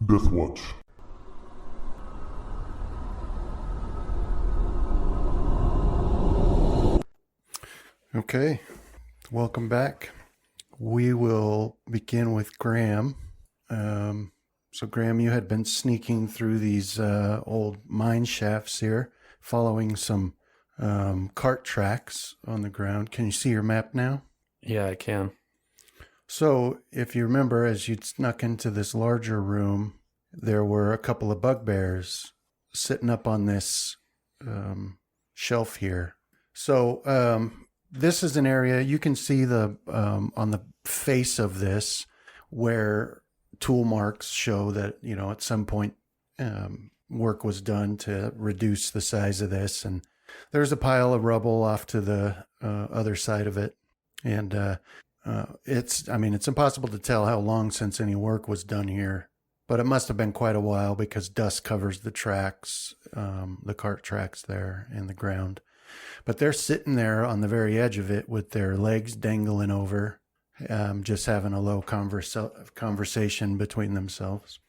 Death Watch. Okay, welcome back. We will begin with Graham. So Graham, you had been sneaking through these old mine shafts here, following some cart tracks on the ground. Can you see your map now? Yeah, I can. So if you remember, as you'd snuck into this larger room, there were a couple of bugbears sitting up on this shelf here. So this is an area you can see the on the face of this where tool marks show that, you know, at some point work was done to reduce the size of this. And there's a pile of rubble off to the other side of it. And it's impossible to tell how long since any work was done here, but it must have been quite a while because dust covers the tracks, the cart tracks there in the ground. But they're sitting there on the very edge of it with their legs dangling over, just having a low conversation between themselves.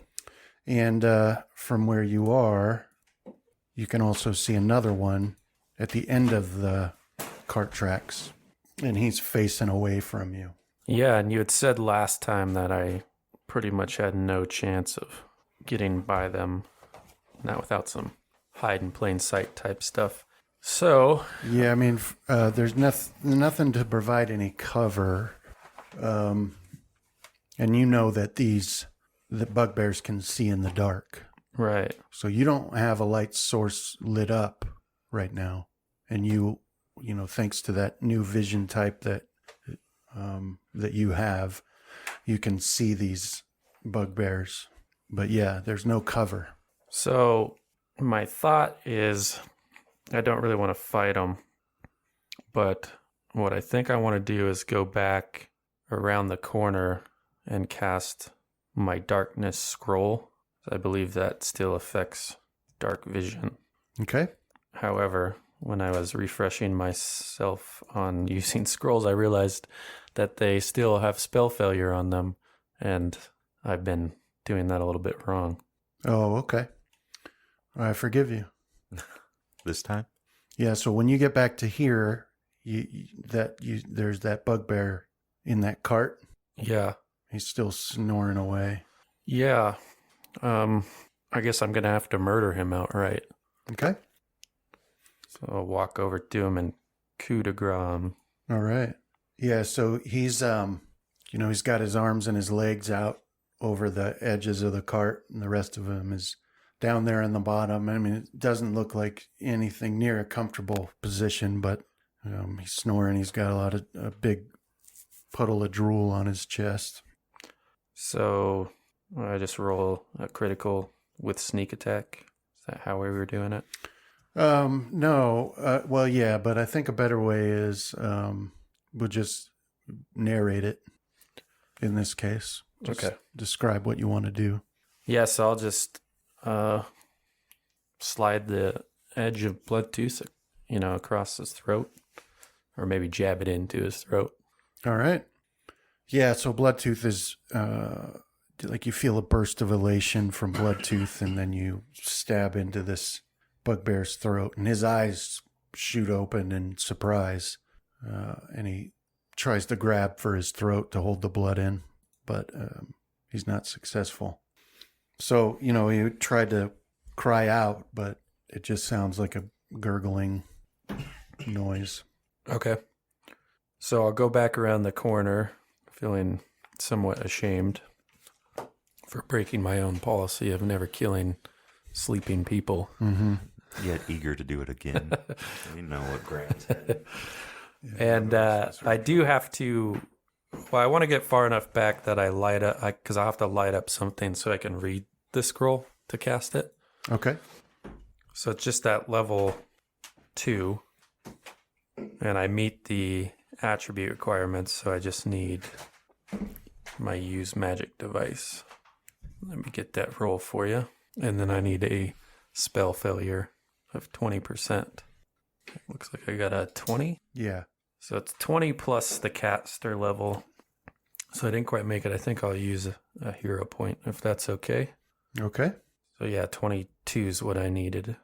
And from where you are, you can also see another one at the end of the cart tracks, and he's facing away from you. Yeah, and you had said last time that I pretty much had no chance of getting by them, not without some hide in plain sight type stuff. So yeah, I mean, there's nothing to provide any cover, and you know that the bugbears can see in the dark, right. so you don't have a light source lit up right now, and you know, thanks to that new vision type that you have, you can see these bugbears. But yeah, there's no cover. So my thought is I don't really want to fight them, but what I think I want to do is go back around the corner and cast my darkness scroll. I believe that still affects dark vision. Okay. However, when I was refreshing myself on using scrolls, I realized that they still have spell failure on them, and I've been doing that a little bit wrong. Oh, okay. I forgive you. This time? Yeah, so when you get back to here, there's that bugbear in that cart. Yeah. He's still snoring away. Yeah. I guess I'm going to have to murder him outright. Okay. So I'll walk over to him and coup de grace him. All right. Yeah, so he's he's got his arms and his legs out over the edges of the cart, and the rest of him is down there in the bottom. I mean, it doesn't look like anything near a comfortable position, but he's snoring. He's got a big puddle of drool on his chest. So I just roll a critical with sneak attack. Is that how we were doing it? No. Well, yeah, but I think a better way is we'll just narrate it in this case. Just okay. Describe what you want to do. Yes, I'll just slide the edge of Bloodtooth, across his throat, or maybe jab it into his throat. All right. Yeah, so Bloodtooth is like you feel a burst of elation from Bloodtooth, and then you stab into this bugbear's throat, and his eyes shoot open in surprise, and he tries to grab for his throat to hold the blood in, but he's not successful. So, he tried to cry out, but it just sounds like a gurgling noise. Okay. So I'll go back around the corner, feeling somewhat ashamed for breaking my own policy of never killing sleeping people. Mm-hmm. Yet eager to do it again. You know what Grant said. And I do have to... Well, I want to get far enough back that I light up... Because I have to light up something so I can read the scroll to cast it. Okay. So it's just at level 2. And I meet the attribute requirements, so I just need my use magic device. Let me get that roll for you. And then I need a spell failure of 20%. Looks like I got a 20. Yeah. So it's 20 plus the caster level. So I didn't quite make it. I think I'll use a hero point if that's okay. Okay. So yeah, 22 is what I needed.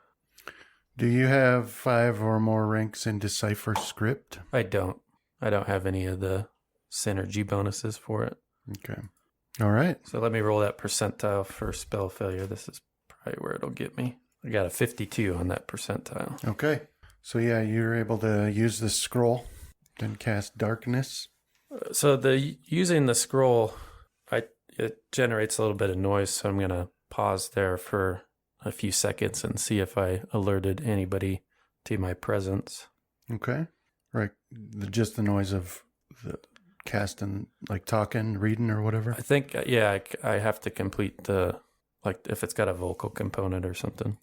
Do you have 5 or more ranks in Decipher Script? I don't have any of the synergy bonuses for it. Okay. All right. So let me roll that percentile for spell failure. This is probably where it'll get me. I got a 52 on that percentile. Okay. So yeah, you're able to use the scroll, then cast darkness. So using the scroll, it generates a little bit of noise, so I'm gonna pause there for a few seconds and see if I alerted anybody to my presence. Okay. Right. Just the noise of the casting, like talking, reading, or whatever. I think, yeah, I have to complete if it's got a vocal component or something.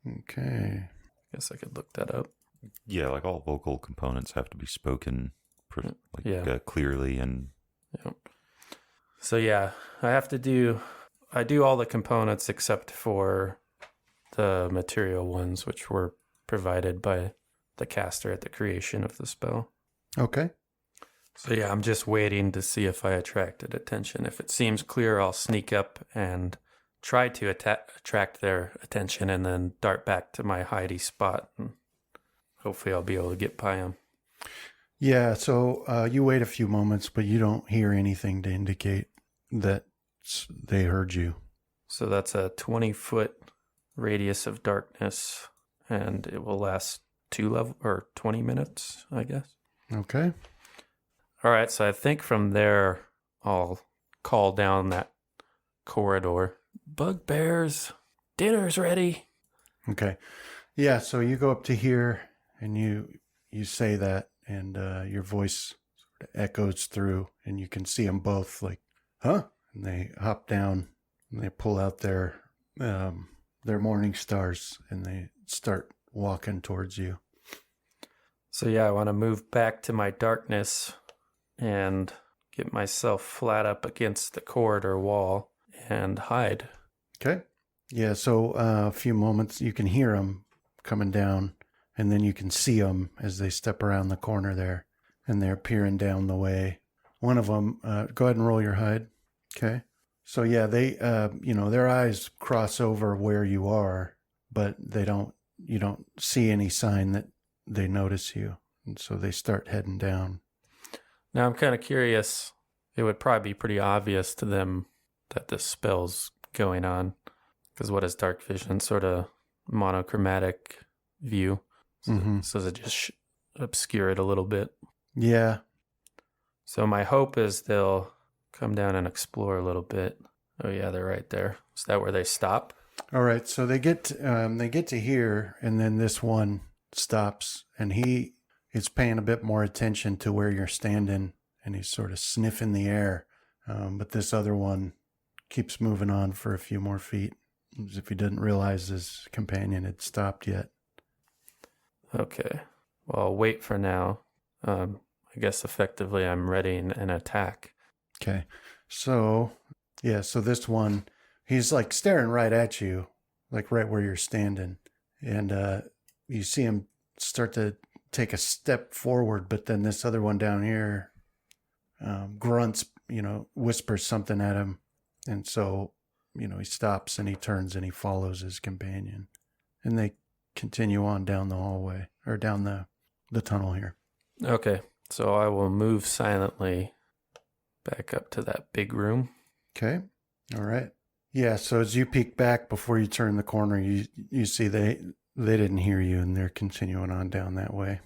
Okay. Guess I could look that up. Yeah, like all vocal components have to be spoken clearly and. Yeah. So yeah, I do all the components except for the material ones, which were provided by the caster at the creation of the spell. Okay. So yeah, I'm just waiting to see if I attracted attention. If it seems clear, I'll sneak up and try to attract their attention and then dart back to my hidey spot. And hopefully I'll be able to get by them. Yeah, so you wait a few moments, but you don't hear anything to indicate that they heard you. So that's a 20-foot radius of darkness, and it will last 20 minutes, I guess. Okay. All right, so I think from there I'll call down that corridor. Bugbears, dinner's ready. Okay. Yeah, so you go up to here and you say that, and your voice sort of echoes through, and you can see them both like, huh? And they hop down and they pull out their morning stars and they start walking towards you. So yeah, I want to move back to my darkness and get myself flat up against the corridor wall and hide. Okay. Yeah, so a few moments, you can hear them coming down, and then you can see them as they step around the corner there, and they're peering down the way. One of them, go ahead and roll your hide. Okay. So yeah, they, their eyes cross over where you are, but you don't see any sign that they notice you. And so they start heading down. Now I'm kind of curious. It would probably be pretty obvious to them that this spell's going on. Because what is dark vision? Sort of monochromatic view. Mm-hmm. So does it just obscure it a little bit? Yeah. So my hope is they'll come down and explore a little bit. Oh yeah, they're right there. Is that where they stop? All right. So they get to here, and then this one stops, and he is paying a bit more attention to where you're standing, and he's sort of sniffing the air. But this other one keeps moving on for a few more feet, as if he didn't realize his companion had stopped yet. Okay. Well, I'll wait for now. I guess effectively I'm ready an attack. Okay. So, yeah, so this one, he's like staring right at you, like right where you're standing. And you see him start to take a step forward, but then this other one down here grunts, whispers something at him. And so, he stops and he turns and he follows his companion. And they continue on down the hallway, or down the tunnel here. Okay. So I will move silently back up to that big room. Okay. All right. Yeah, so as you peek back before you turn the corner, you see they didn't hear you, and they're continuing on down that way.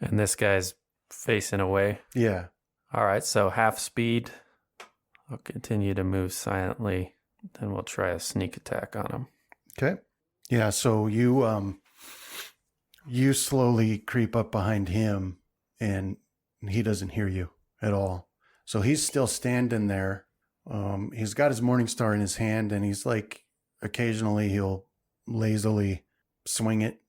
And this guy's facing away. Yeah. All right, so half speed. I'll continue to move silently. Then we'll try a sneak attack on him. Okay. Yeah, so you slowly creep up behind him, and he doesn't hear you at all. So he's still standing there. He's got his morning star in his hand, and he's like, occasionally he'll lazily swing it,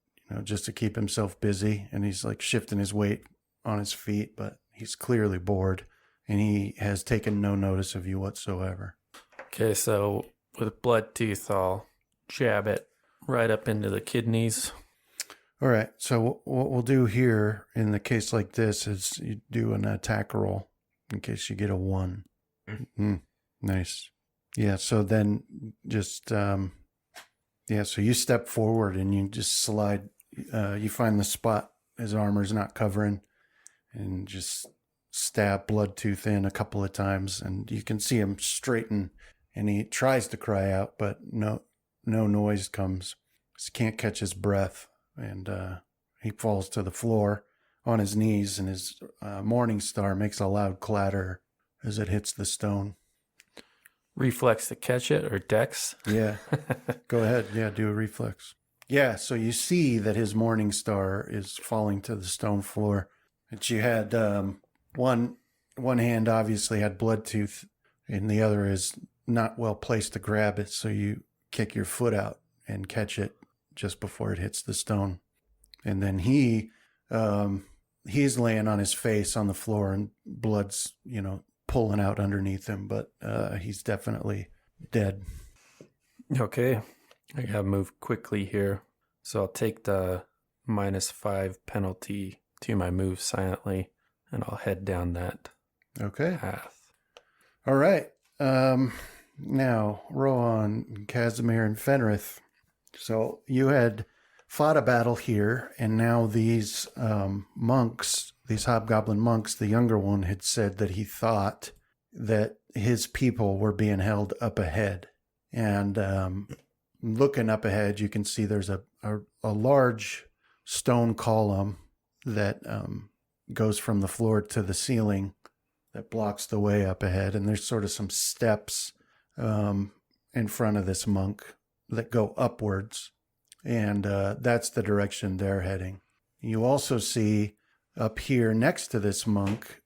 just to keep himself busy. And he's like shifting his weight on his feet, but he's clearly bored, and he has taken no notice of you whatsoever. Okay, so with blood tooth, I'll jab it right up into the kidneys. All right. So what we'll do here in the case like this is you do an attack roll. in case you get a 1. Nice. Yeah, so then just, so you step forward and you just slide, you find the spot his armor's not covering and just stab Bloodtooth in a couple of times, and you can see him straighten, and he tries to cry out, but no noise comes. He can't catch his breath, and he falls to the floor on his knees, and his morning star makes a loud clatter as it hits the stone. Reflex to catch it, or dex? Yeah. Go ahead. Yeah, do a reflex. Yeah, so you see that his morning star is falling to the stone floor. And you had one hand obviously had Bloodtooth, and the other is not well placed to grab it, so you kick your foot out and catch it just before it hits the stone. And then he's laying on his face on the floor, and blood's, pulling out underneath him, but he's definitely dead. Okay. I gotta move quickly here. So I'll take the -5 penalty to my move silently, and I'll head down that path. All right. Now, Rohan, Casimir, and Fenrith. So you had fought a battle here, and now these monks, these hobgoblin monks, the younger one had said that he thought that his people were being held up ahead. And looking up ahead, you can see there's a large stone column that goes from the floor to the ceiling that blocks the way up ahead. And there's sort of some steps in front of this monk that go upwards. And that's the direction they're heading. You also see up here next to this monk,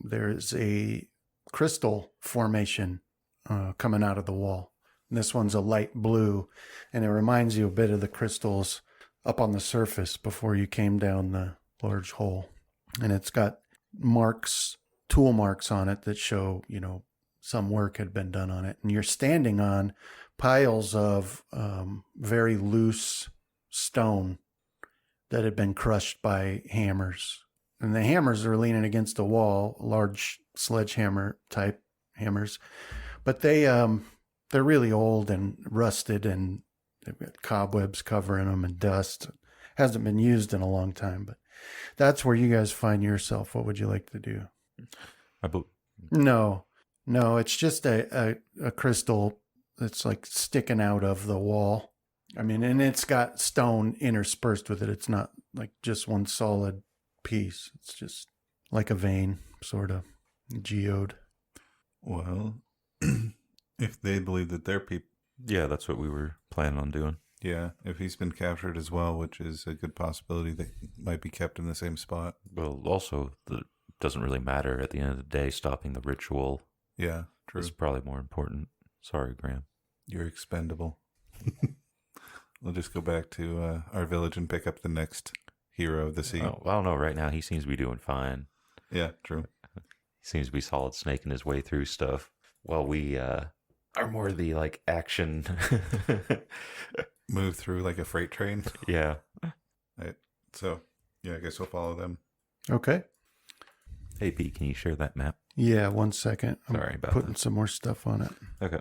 there's a crystal formation coming out of the wall. And this one's a light blue, and it reminds you a bit of the crystals up on the surface before you came down the large hole. And it's got tool marks on it that show, some work had been done on it. And you're standing on piles of very loose stone that had been crushed by hammers. And the hammers are leaning against the wall, large sledgehammer type hammers. But they're really old and rusted, and they've got cobwebs covering them and dust. Hasn't been used in a long time, but that's where you guys find yourself. What would you like to do? No, it's just a crystal that's like sticking out of the wall. I mean, and it's got stone interspersed with it. It's not like just one solid piece. It's just like a vein, sort of geode. Well, if they believe that they're people. Yeah, that's what we were planning on doing. Yeah, if he's been captured as well, which is a good possibility that he might be kept in the same spot. Well, also, it doesn't really matter at the end of the day. Stopping the ritual is probably more important. Sorry, Graham. You're expendable. We'll just go back to our village and pick up the next hero of the sea. Oh, I don't know. Right now, he seems to be doing fine. Yeah, true. He seems to be solid snaking his way through stuff. While we are more the action. Move through like a freight train. Yeah. Right. So, I guess we'll follow them. Okay. Hey, Pete, can you share that map? Yeah, 1 second. I'm Sorry about putting that. some more stuff on it. Okay.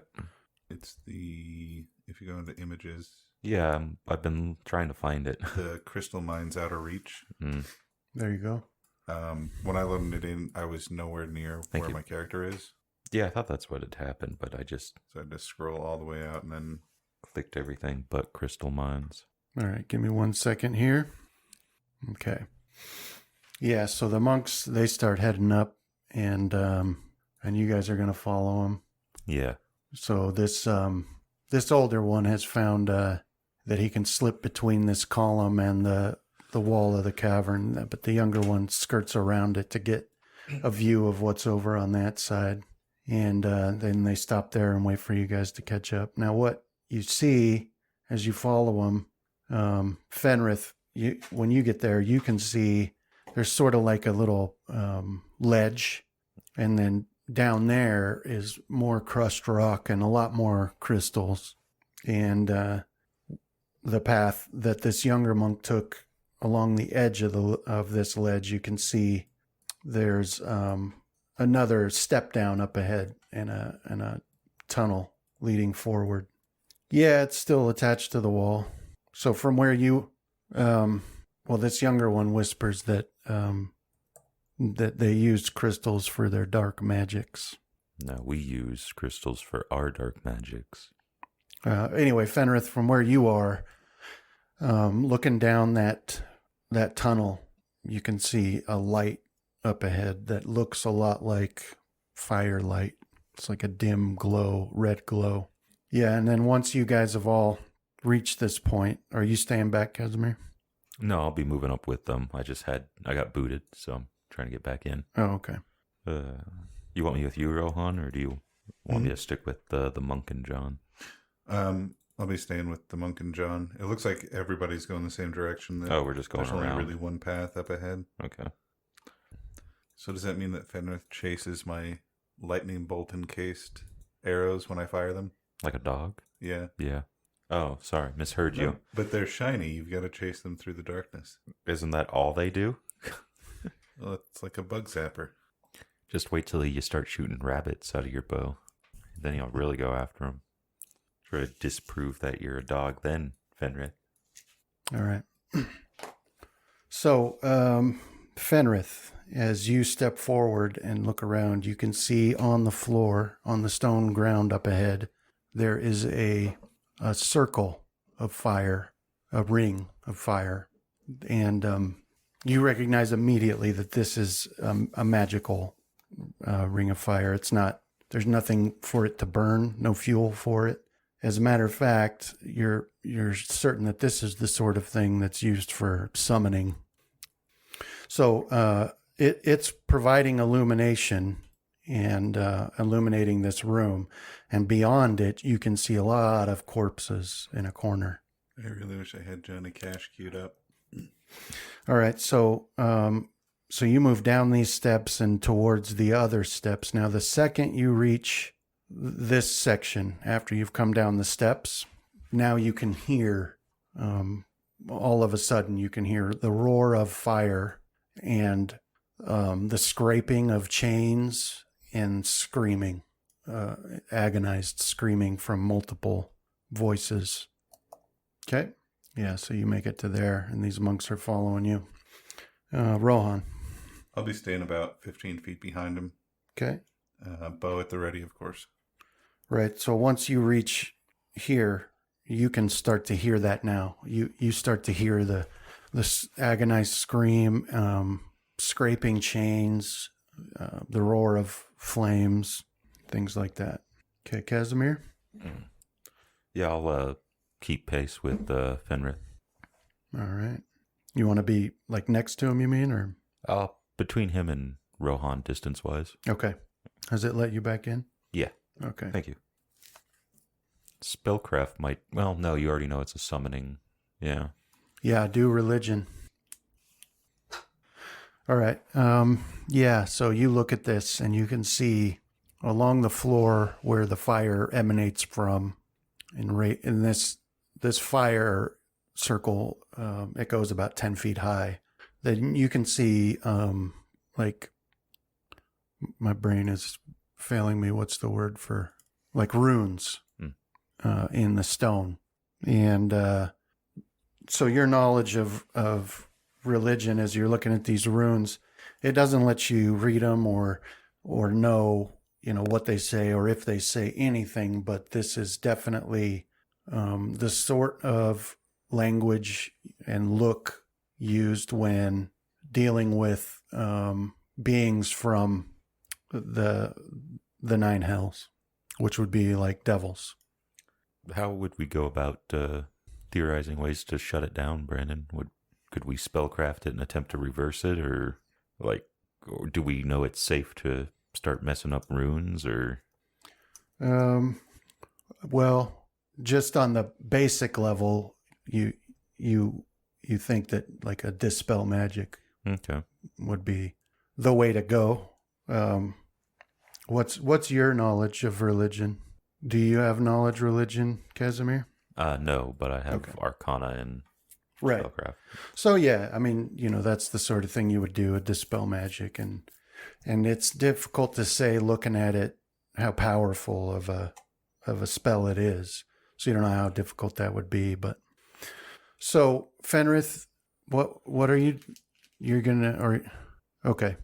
It's if you go into images. Yeah, I've been trying to find it. The Crystal Mines Outer Reach. There you go. When I loaded it in, I was nowhere near where my character is. Yeah, I thought that's what had happened, but I just... So I had to scroll all the way out and then... clicked everything but crystal mines. All right, give me 1 second here. Okay. Yeah, so the monks, they start heading up, and you guys are going to follow them. Yeah. So this older one has found that he can slip between this column and the wall of the cavern, but the younger one skirts around it to get a view of what's over on that side. And then they stop there and wait for you guys to catch up. Now, what you see as you follow them, Fenrith, when you get there, you can see there's sort of like a little ledge, and then down there is more crushed rock and a lot more crystals. And the path that this younger monk took along the edge of this ledge, you can see there's another step down up ahead and a tunnel leading forward. Yeah, it's still attached to the wall. So from where you, this younger one whispers that that they used crystals for their dark magics. No, we use crystals for our dark magics. Anyway, Fenrith, from where you are, looking down that tunnel, you can see a light up ahead that looks a lot like firelight. It's like a dim glow, red glow. Yeah, and then once you guys have all reached this point, are you staying back, Casimir? No, I'll be moving up with them. I got booted, so I'm trying to get back in. Oh, okay. You want me with you, Rohan, or do you want me to stick with the monk and John? I'll be staying with the monk and John. It looks like everybody's going the same direction. We're just going There's around. only really one path up ahead. Okay. So does that mean that Fenrith chases my lightning bolt encased arrows when I fire them? Like a dog? Yeah. Yeah. Oh, sorry, misheard you. No, but they're shiny. You've got to chase them through the darkness. Isn't that all they do? Well, it's like a bug zapper. Just wait till you start shooting rabbits out of your bow. Then you'll really go after them. Try to disprove that you're a dog then, Fenrith. All right. So, Fenrith, as you step forward and look around, you can see on the floor, on the stone ground up ahead, there is a circle of fire, a ring of fire. And you recognize immediately that this is a magical ring of fire. It's not, there's nothing for it to burn, no fuel for it. As a matter of fact, you're certain that this is the sort of thing that's used for summoning. So it's providing illumination and illuminating this room. And beyond it, you can see a lot of corpses in a corner. I really wish I had Johnny Cash queued up. All right, so you move down these steps and towards the other steps. Now, the second you reach this section, after you've come down the steps, now you can hear, all of a sudden, you can hear the roar of fire and the scraping of chains and screaming, agonized screaming from multiple voices. Okay. Yeah, so you make it to there, and these monks are following you. Rohan. I'll be staying about 15 feet behind him. Okay. Bow at the ready, of course. Right. So once you reach here, you can start to hear that now. You start to hear the agonized scream, scraping chains, the roar of flames, things like that. Okay, Casimir? Yeah, I'll keep pace with Fenrith. All right. You want to be like next to him, you mean, or? Between him and Rohan, distance-wise. Okay. Has it let you back in? Yeah. Okay. Thank you. Spellcraft might... Well, no, you already know it's a summoning. Yeah. Yeah, do religion. All right. Yeah, so you look at this and you can see along the floor where the fire emanates from, in this fire circle, it goes about 10 feet high. Then you can see, like, my brain is failing me. What's the word for, like, runes in the stone. And so your knowledge of religion as you're looking at these runes, it doesn't let you read them or know, what they say or if they say anything, but this is definitely the sort of language and look used when dealing with beings from the nine hells, which would be like devils. How would we go about theorizing ways to shut it down, Brandon? Could we spellcraft it and attempt to reverse it, or do we know it's safe to start messing up runes, or? Well, just on the basic level, you think that like a dispel magic would be the way to go. What's your knowledge of religion? Do you have knowledge religion, Casimir? No, but I have Arcana and right. Spellcraft. So yeah, I mean, that's the sort of thing you would do, a dispel magic, and And it's difficult to say, looking at it, how powerful of a spell it is. So you don't know how difficult that would be. But so Fenrith, what are you're gonna? Or okay.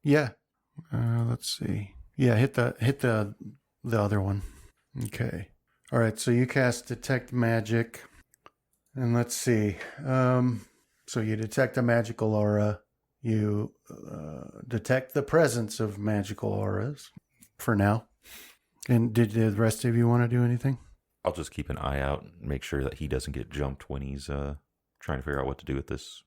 Yeah. Let's see. Yeah, hit the other one. Okay. All right. So you cast detect magic, and let's see. So you detect a magical aura. You detect the presence of magical auras for now. And did the rest of you want to do anything? I'll just keep an eye out and make sure that he doesn't get jumped when he's trying to figure out what to do with this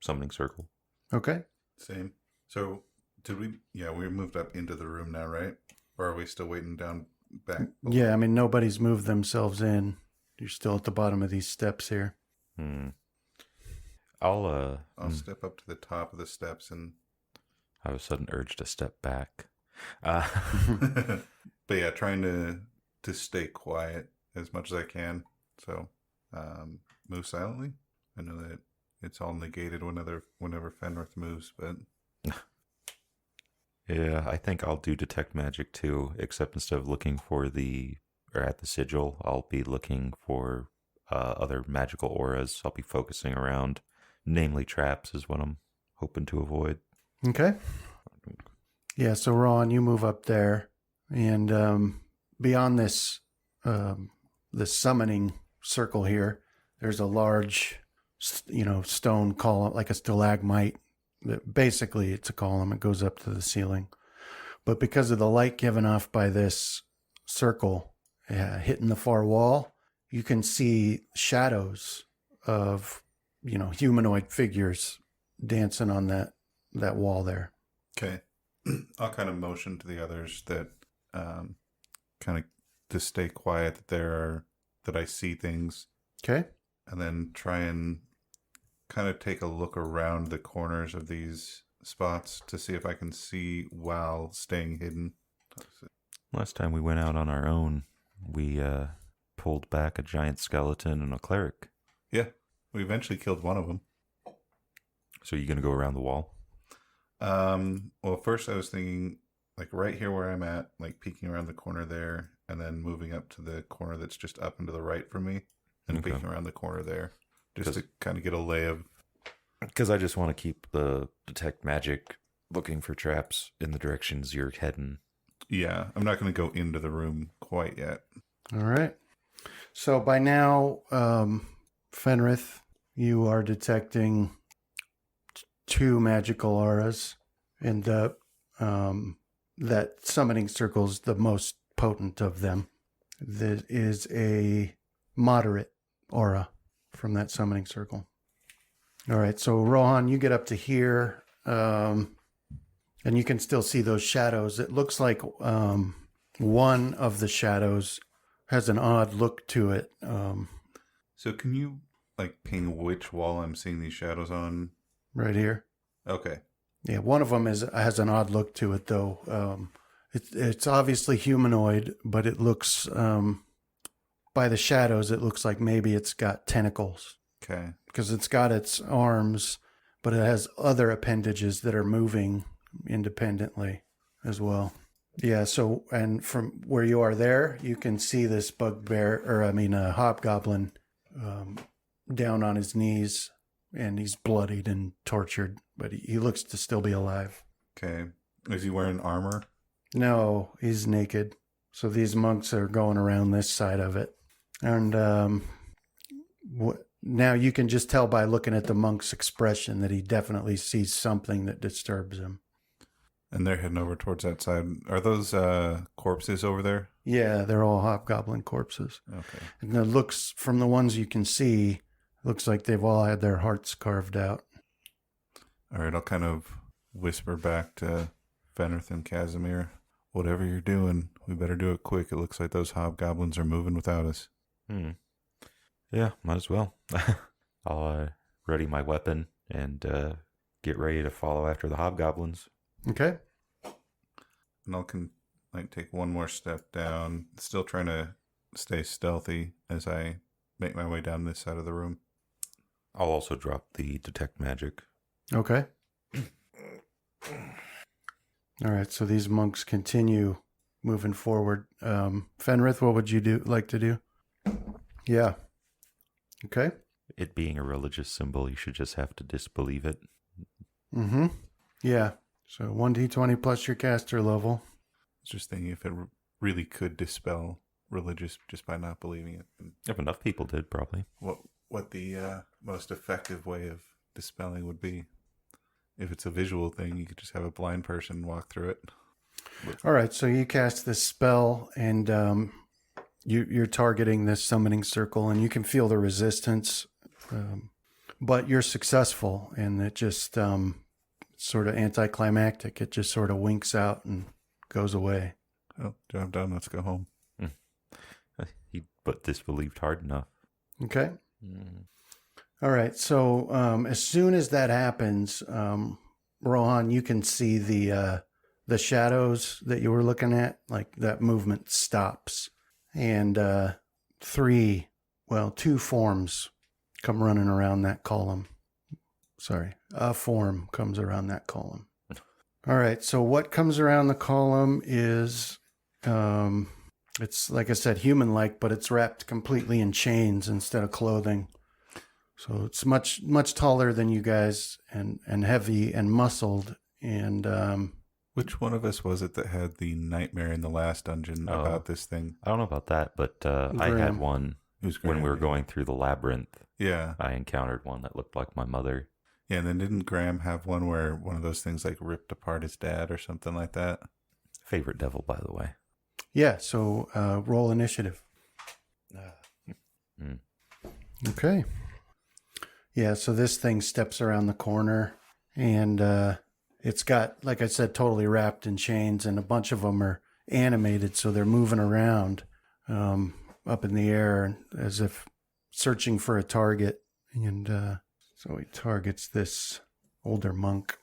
summoning circle. Okay. Same. So did we? Yeah, we moved up into the room now, right? Or are we still waiting down back? Yeah, I mean, nobody's moved themselves in. You're still at the bottom of these steps here. I'll step up to the top of the steps and I have a sudden urge to step back. but yeah, trying to stay quiet as much as I can. So move silently. I know that it's all negated whenever Fenrith moves, but Yeah, I think I'll do detect magic too, except instead of looking for at the sigil, I'll be looking for other magical auras. I'll be focusing around, namely traps is what I'm hoping to avoid. Okay. Yeah, so Ron, you move up there, and beyond this summoning circle here, there's a large, stone column, like a stalagmite. Basically, it's a column. It goes up to the ceiling. But because of the light given off by this circle hitting the far wall, you can see shadows of, humanoid figures dancing on that wall there. okay. I'll kind of motion to the others that kind of to stay quiet, that I see things. Okay. And then try and kind of take a look around the corners of these spots to see if I can see while staying hidden. Last time we went out on our own, we pulled back a giant skeleton and a cleric. Yeah, we eventually killed one of them. So you gonna go around the wall? Well, first I was thinking, like right here where I'm at, like peeking around the corner there, and then moving up to the corner that's just up and to the right from me, and peeking around the corner there, just to kind of get a lay of. Because I just want to keep the detect magic looking for traps in the directions you're heading. Yeah, I'm not going to go into the room quite yet. All right. So by now, Fenrith, you are detecting 2 magical auras, and that summoning circle is the most potent of them. That is a moderate aura from that summoning circle. All right, so Rohan, you get up to here, and you can still see those shadows. It looks like one of the shadows has an odd look to it. So can you like ping which wall I'm seeing these shadows on? Right here. Okay. Yeah, one of them has an odd look to it, though. It's obviously humanoid, but it looks, by the shadows, it looks like maybe it's got tentacles. Okay. Because it's got its arms, but it has other appendages that are moving independently as well. Yeah, so, and from where you are there, you can see this hobgoblin down on his knees, and he's bloodied and tortured, but he looks to still be alive. Okay. Is he wearing armor? No, he's naked. So these monks are going around this side of it. And now you can just tell by looking at the monk's expression that he definitely sees something that disturbs him. And they're heading over towards that side. Are those corpses over there? Yeah, they're all hobgoblin corpses. Okay. And it looks, from the ones you can see, looks like they've all had their hearts carved out. All right, I'll kind of whisper back to Fenrith and Casimir. Whatever you're doing, we better do it quick. It looks like those hobgoblins are moving without us. Yeah, might as well. I'll ready my weapon and get ready to follow after the hobgoblins. Okay. And I'll take one more step down, still trying to stay stealthy as I make my way down this side of the room. I'll also drop the detect magic. Okay. All right, so these monks continue moving forward. Fenrith, what would you like to do? Yeah. Okay. It being a religious symbol, you should just have to disbelieve it. Mm-hmm. Yeah. So 1d20 plus your caster level. I was just thinking if it really could dispel religious just by not believing it. And If enough people did, probably. what the most effective way of dispelling would be. If it's a visual thing, you could just have a blind person walk through it. All right, so you cast this spell, and you're targeting this summoning circle, and you can feel the resistance, but you're successful, and it just sort of anticlimactic. It just sort of winks out and goes away. Oh, job done. Let's go home. He but disbelieved hard enough. Okay. All right, so as soon as that happens, Rohan, you can see the shadows that you were looking at, like that movement stops, and two forms come running around that column. Sorry, a form comes around that column. All right, so what comes around the column is, it's like I said, human-like, but it's wrapped completely in chains instead of clothing. So it's much, much taller than you guys, and heavy and muscled, and Which one of us was it that had the nightmare in the last dungeon about this thing? I don't know about that, but I had Graham. one Who's when Graham? we were going through the labyrinth. Yeah. I encountered one that looked like my mother. Yeah, and then didn't Graham have one where one of those things like ripped apart his dad or something like that? Favorite devil, by the way. yeah. So roll initiative. Okay. Yeah, so this thing steps around the corner, and it's got, like I said, totally wrapped in chains, and a bunch of them are animated, so they're moving around up in the air as if searching for a target. And so he targets this older monk.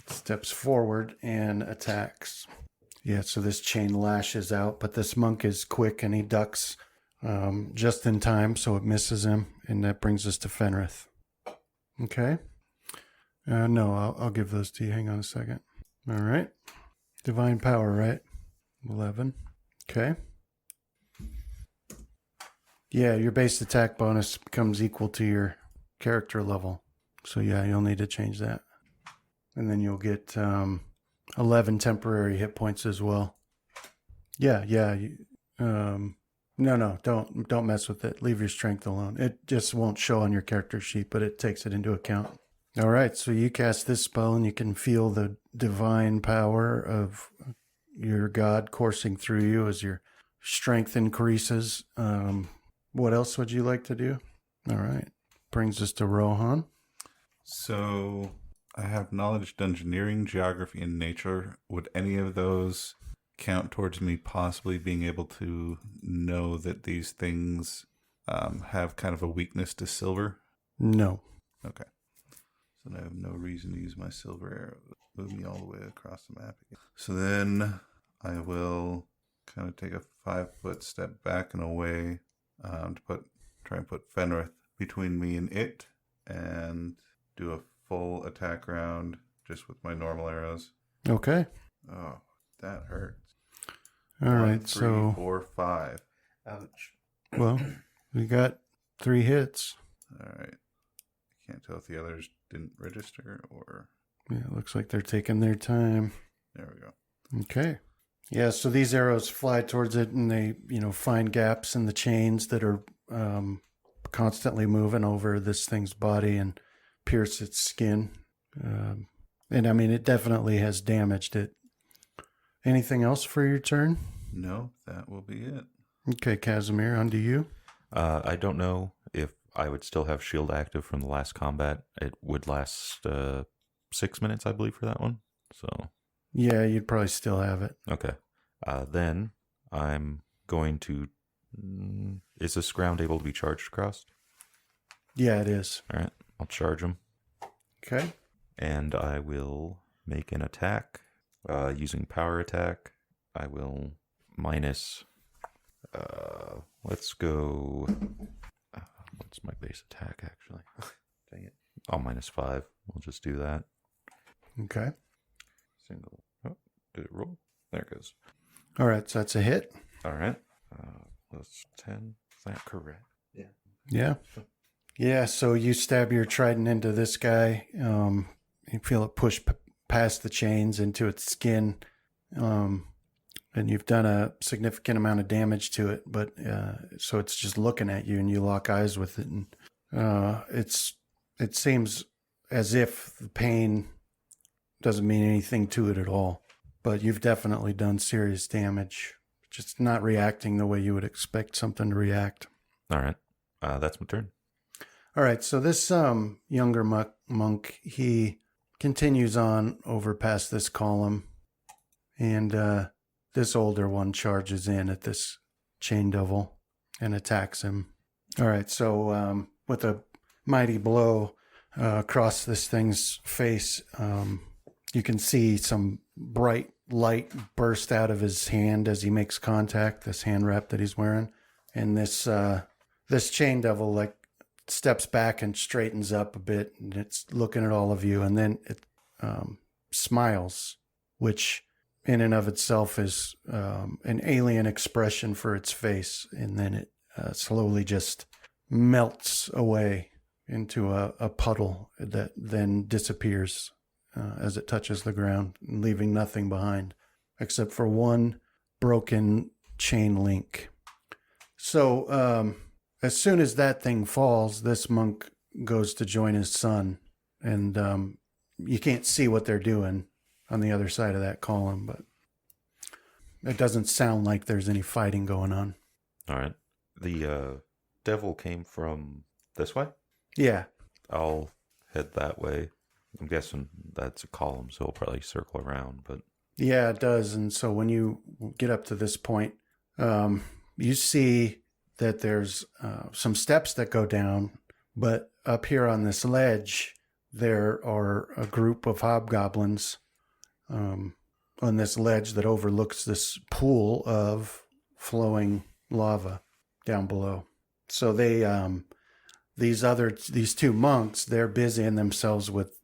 Steps forward and attacks. Yeah, so this chain lashes out, but this monk is quick, and he ducks just in time, so it misses him, and that brings us to Fenrith. Okay. No, I'll give those to you. Hang on a second. All right. Divine power, right? 11. Okay. Yeah, your base attack bonus becomes equal to your character level. So yeah, you'll need to change that. And then you'll get 11 temporary hit points as well. Yeah. No, don't mess with it. Leave your strength alone. It just won't show on your character sheet, but it takes it into account. All right, so you cast this spell, and you can feel the divine power of your god coursing through you as your strength increases. What else would you like to do? All right, brings us to Rohan. So I have knowledge, dungeoneering, geography, and nature. Would any of those count towards me possibly being able to know that these things have kind of a weakness to silver? No. Okay. So I have no reason to use my silver arrow. Move me all the way across the map again. So then I will kind of take a 5-foot step back and away to try and put Fenrith between me and it, and do a full attack round just with my normal arrows. Okay. Oh, that hurts. All 1, right, 3, so 4, 5. Ouch. well, we got 3 hits. All right. I can't tell if the others didn't register or... Yeah, it looks like they're taking their time. There we go. Okay. Yeah, so these arrows fly towards it, and they, find gaps in the chains that are constantly moving over this thing's body and pierce its skin. And I mean, it definitely has damaged it. Anything else for your turn? No, that will be it. Okay, Casimir, on to you. I don't know if I would still have shield active from the last combat. It would last 6 minutes, I believe, for that one. So Yeah, you'd probably still have it. okay. Then I'm going to... Is this ground able to be charged across? Yeah, it is. All right. I'll charge him. Okay. And I will make an attack using power attack. I will minus... let's go What's my base attack, actually? Dang it. Oh, -5. We'll just do that. Okay. Single. Oh, did it roll? There it goes. All right, so that's a hit. All right. Plus 10. Is that correct? Yeah. Yeah, so you stab your trident into this guy. You feel it push past the chains into its skin. And you've done a significant amount of damage to it, but so it's just looking at you and you lock eyes with it. And it seems as if the pain doesn't mean anything to it at all. But you've definitely done serious damage. Just not reacting the way you would expect something to react. All right. That's my turn. All right, so this younger monk, he continues on over past this column, and this older one charges in at this chain devil and attacks him. All right, so with a mighty blow across this thing's face, you can see some bright light burst out of his hand as he makes contact, this hand wrap that he's wearing. And this chain devil like steps back and straightens up a bit, and it's looking at all of you, and then it smiles, which in and of itself is an alien expression for its face, and then it slowly just melts away into a puddle that then disappears as it touches the ground, leaving nothing behind except for one broken chain link. So as soon as that thing falls, this monk goes to join his son, and you can't see what they're doing on the other side of that column, but it doesn't sound like there's any fighting going on. All right. The devil came from this way? Yeah. I'll head that way. I'm guessing that's a column, so we'll probably circle around, but... Yeah, it does. And so when you get up to this point, you see that there's some steps that go down, but up here on this ledge, there are a group of hobgoblins on this ledge that overlooks this pool of flowing lava down below. So they, these two monks, they're busying themselves with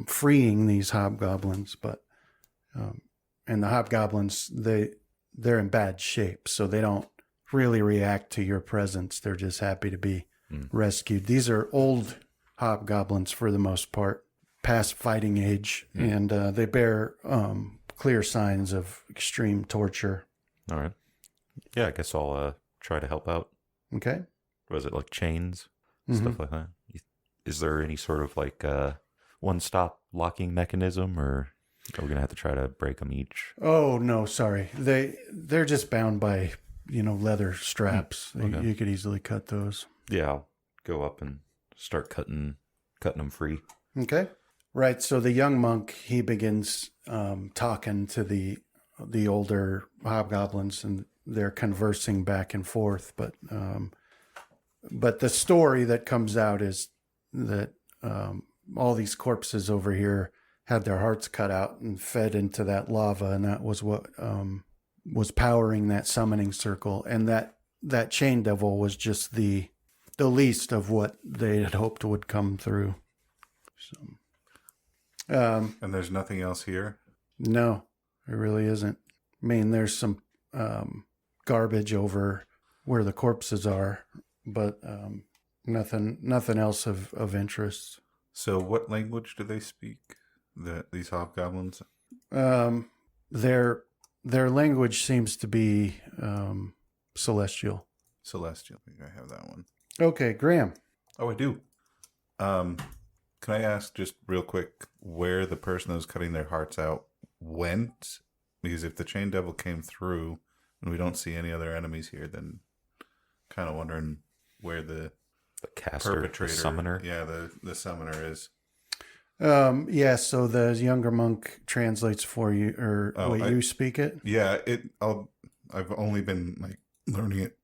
freeing these hobgoblins, but and the hobgoblins, they're in bad shape, so they don't really react to your presence. They're just happy to be rescued. These are old hobgoblins for the most part, past fighting age, and they bear clear signs of extreme torture. All right. Yeah, I guess I'll try to help out. Okay. Was it like chains? Stuff like that? Is there any sort of like one-stop locking mechanism, or are we going to have to try to break them each? Oh, no, sorry. They're just bound by, leather straps. Okay. You could easily cut those. Yeah, I'll go up and start cutting them free. Okay. Right. So the young monk, he begins talking to the older hobgoblins, and they're conversing back and forth. But the story that comes out is that all these corpses over here had their hearts cut out and fed into that lava, and that was what was powering that summoning circle. And that chain devil was just the least of what they had hoped would come through. So, and there's nothing else here? no, there really isn't. I mean, there's some garbage over where the corpses are, but nothing else of interest. So what language do they speak, these hobgoblins? Their language seems to be celestial. Celestial. I think I have that one. Okay, Graham. Oh, I do. Can I ask just real quick where the person that was cutting their hearts out went? Because if the chain devil came through and we don't see any other enemies here, then kind of wondering where the caster, perpetrator, the summoner. Yeah, the summoner is. Yeah, so the younger monk translates for you, or you speak it? Yeah, I've only been like learning it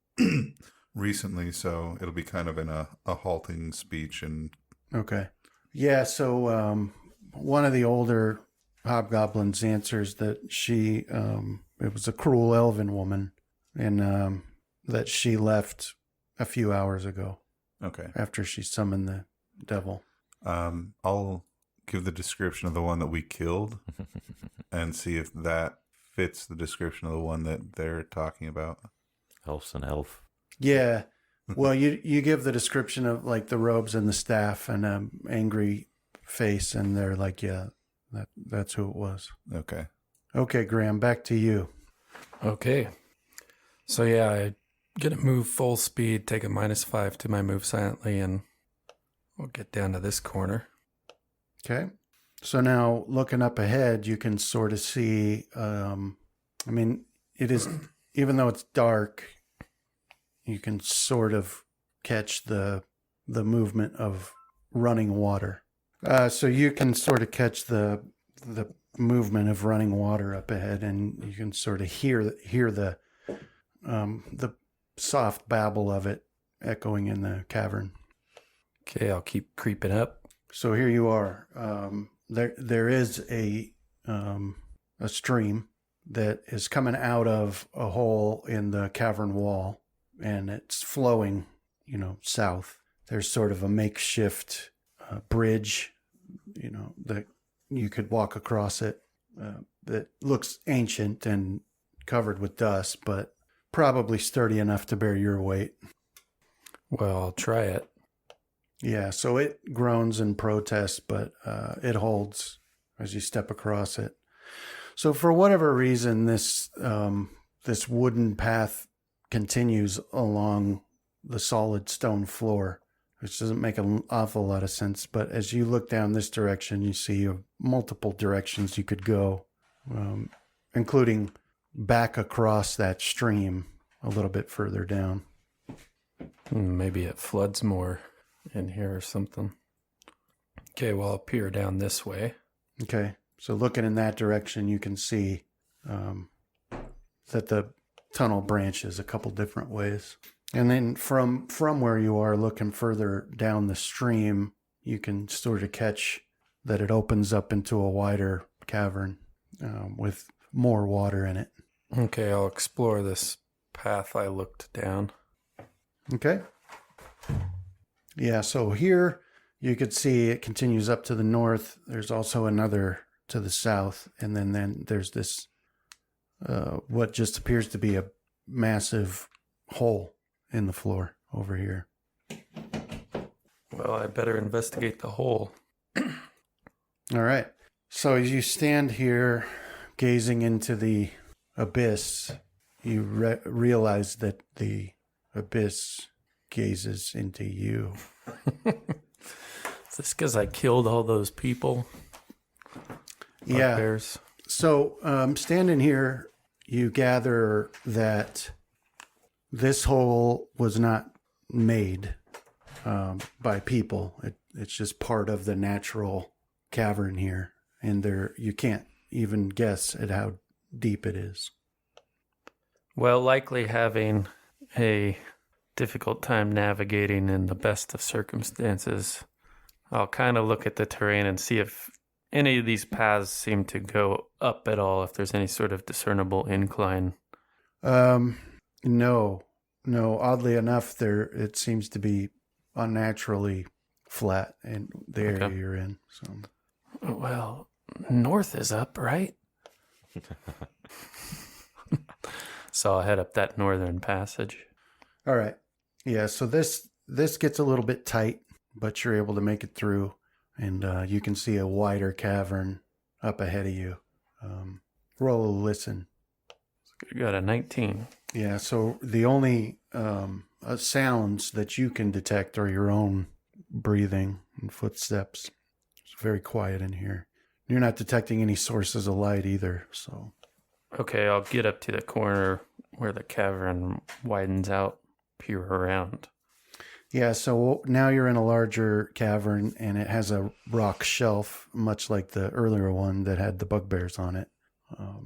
recently, so it'll be kind of in a halting speech. And okay. Yeah, so one of the older hobgoblins answers that she, it was a cruel elven woman, and that she left a few hours ago. Okay. after she summoned the devil. I'll give the description of the one that we killed and see if that fits the description of the one that they're talking about. Elf's an elf. Yeah. Well, you give the description of like the robes and the staff and an angry face, and they're like, yeah, that's who it was. Okay. Okay, Graham, back to you. Okay. So yeah, I'm going to move full speed, take a -5 to my move silently, and we'll get down to this corner. Okay. So now looking up ahead, you can sort of see, I mean, it is, even though it's dark, you can sort of catch the movement of running water. So you can sort of catch the movement of running water up ahead, and you can sort of hear the soft babble of it echoing in the cavern. Okay, I'll keep creeping up. So here you are. There is a stream that is coming out of a hole in the cavern wall, and it's flowing, south. There's sort of a makeshift bridge, that you could walk across it. That looks ancient and covered with dust, but probably sturdy enough to bear your weight. Well, I'll try it. Yeah, so it groans and protests, but it holds as you step across it. So for whatever reason, this wooden path continues along the solid stone floor, which doesn't make an awful lot of sense. But as you look down this direction, you see multiple directions you could go, including back across that stream a little bit further down. Maybe it floods more in here or something. Okay, well, I'll peer down this way. Okay, so looking in that direction, you can see that the tunnel branches a couple different ways. And then from where you are looking further down the stream, you can sort of catch that it opens up into a wider cavern with more water in it. Okay, I'll explore this path I looked down. Okay. Yeah, so here you could see it continues up to the north. There's also another to the south. And then there's this, what just appears to be a massive hole in the floor over here. Well, I better investigate the hole. All right. So as you stand here gazing into the abyss, you realize that the abyss gazes into you. Is this because I killed all those people? Yeah. Bugbears? So standing here, you gather that this hole was not made by people. It's just part of the natural cavern here. And you can't even guess at how deep it is. Well, likely having a difficult time navigating in the best of circumstances, I'll kind of look at the terrain and see if any of these paths seem to go up at all, if there's any sort of discernible incline. No. Oddly enough, it seems to be unnaturally flat in the area you're in. So, well, north is up, right? So I'll head up that northern passage. all right. Yeah. So this gets a little bit tight, but you're able to make it through, and you can see a wider cavern up ahead of you. Roll a listen. I got a 19. Yeah, so the only sounds that you can detect are your own breathing and footsteps. It's very quiet in here. You're not detecting any sources of light either, so. Okay, I'll get up to the corner where the cavern widens out, peer around. Yeah, so now you're in a larger cavern, and it has a rock shelf, much like the earlier one that had the bugbears on it.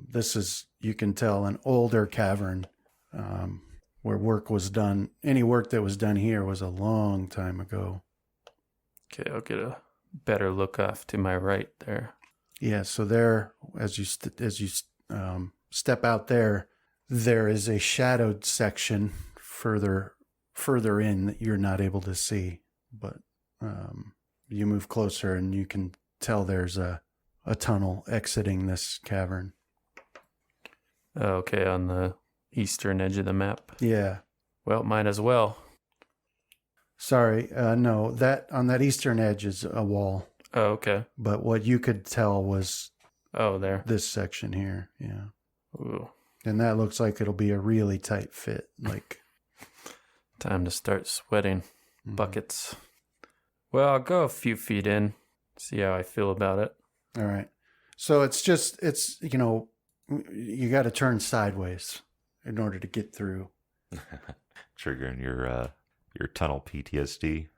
This is, you can tell, an older cavern where work was done. Any work that was done here was a long time ago. Okay, I'll get a better look off to my right there. Yeah, so there, as you step out there, there is a shadowed section further further in that you're not able to see. But you move closer and you can tell there's a tunnel exiting this cavern. Okay, on the eastern edge of the map. Yeah. Well, might as well. Sorry, no, that on that eastern edge is a wall. Oh, okay. But what you could tell was there. this section here. Yeah. Ooh. And that looks like it'll be a really tight fit. Like, Time to start sweating. mhm. Buckets. Well, I'll go a few feet in, see how I feel about it. All right. So it's you got to turn sideways in order to get through. Triggering your tunnel PTSD.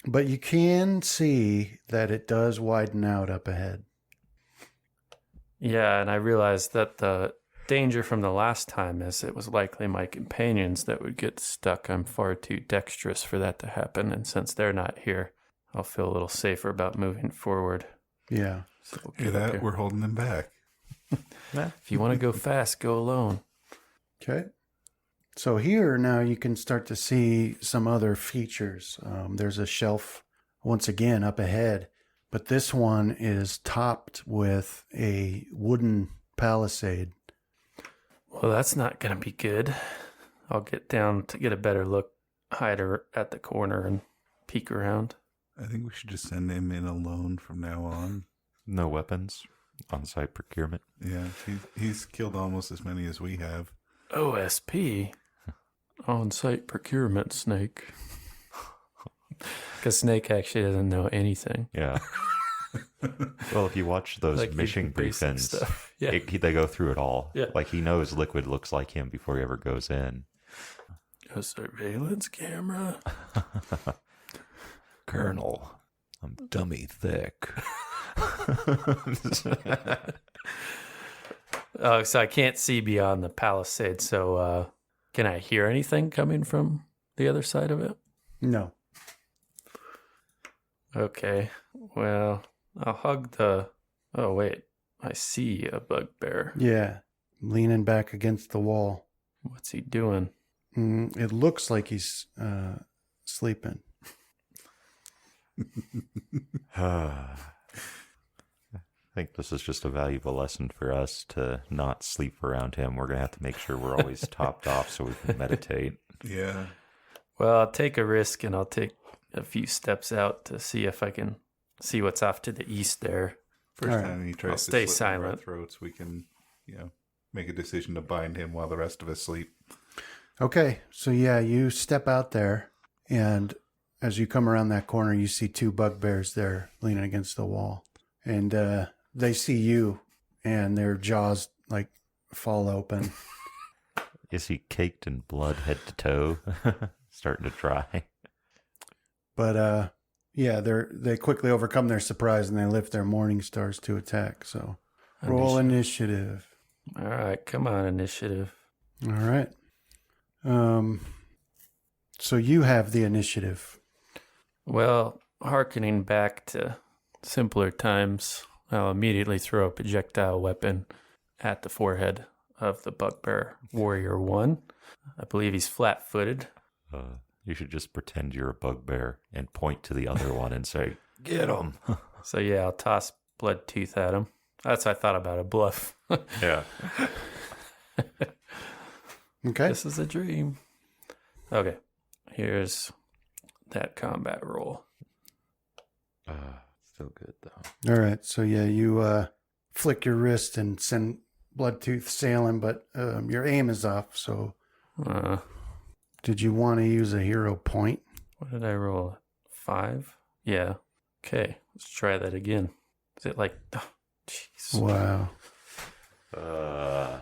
But you can see that it does widen out up ahead. Yeah, and I realized that the danger from the last time is it was likely my companions that would get stuck. I'm far too dexterous for that to happen, and since they're not here, I'll feel a little safer about moving forward. Yeah. So we'll Hear get up that? here. We're holding them back. If you want to go fast, go alone. Okay. So here now you can start to see some other features. There's a shelf once again up ahead, but this one is topped with a wooden palisade. Well, that's not going to be good. I'll get down to get a better look, hide at the corner and peek around. I think we should just send him in alone from now on. No weapons. On-site procurement. Yeah, he's killed almost as many as we have. OSP. On-site procurement, Snake. Because Snake actually doesn't know anything. Yeah. Well, if you watch those Like mission the basic briefings, stuff. Yeah. they go through it all. Yeah. Like he knows liquid looks like him before he ever goes in. A surveillance camera. Colonel, I'm dummy thick. Oh, so I can't see beyond the palisade. So can I hear anything coming from the other side of it? No. Okay. Well, I'll hug the... Oh, wait. I see a bugbear. Yeah. Leaning back against the wall. What's he doing? It looks like he's sleeping. I think this is just a valuable lesson for us to not sleep around him. We're going to have to make sure we're always topped off so we can meditate. Yeah. Well, I'll take a risk and I'll take a few steps out to see if I can see what's off to the east there. First All right. time he tries I'll to stay slit one of our silent. throats, we can, make a decision to bind him while the rest of us sleep. Okay. So yeah, you step out there, and as you come around that corner, you see two bugbears there leaning against the wall. And they see you, and their jaws like fall open. Is he caked in blood head to toe? Starting to dry. But yeah, they quickly overcome their surprise and they lift their morning stars to attack. So roll initiative. All right, come on, initiative. All right. So you have the initiative. Well, hearkening back to simpler times, I'll immediately throw a projectile weapon at the forehead of the bugbear warrior 1. I believe he's flat-footed. You should just pretend you're a bugbear and point to the other one and say, "Get him." So yeah, I'll toss blood tooth at him. That's what I thought about a bluff. Yeah. Okay. This is a dream. Okay, here's that combat roll. Still good though. All right. So yeah, you flick your wrist and send Bloodtooth sailing, but your aim is off. So did you want to use a hero point? What did I roll? 5? Yeah. Okay, let's try that again. Is it like... Oh, jeez. Wow. I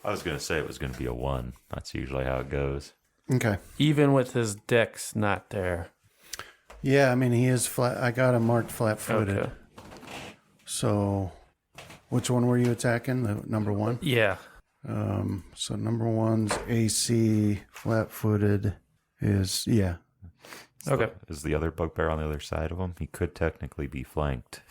was going to say it was going to be a 1. That's usually how it goes. Okay. Even with his dex not there. Yeah, I mean, he is flat. I got him marked flat-footed. Okay. So which one were you attacking? The number 1? Yeah. So number 1's AC flat-footed is, yeah. Okay. Is the other bugbear on the other side of him? He could technically be flanked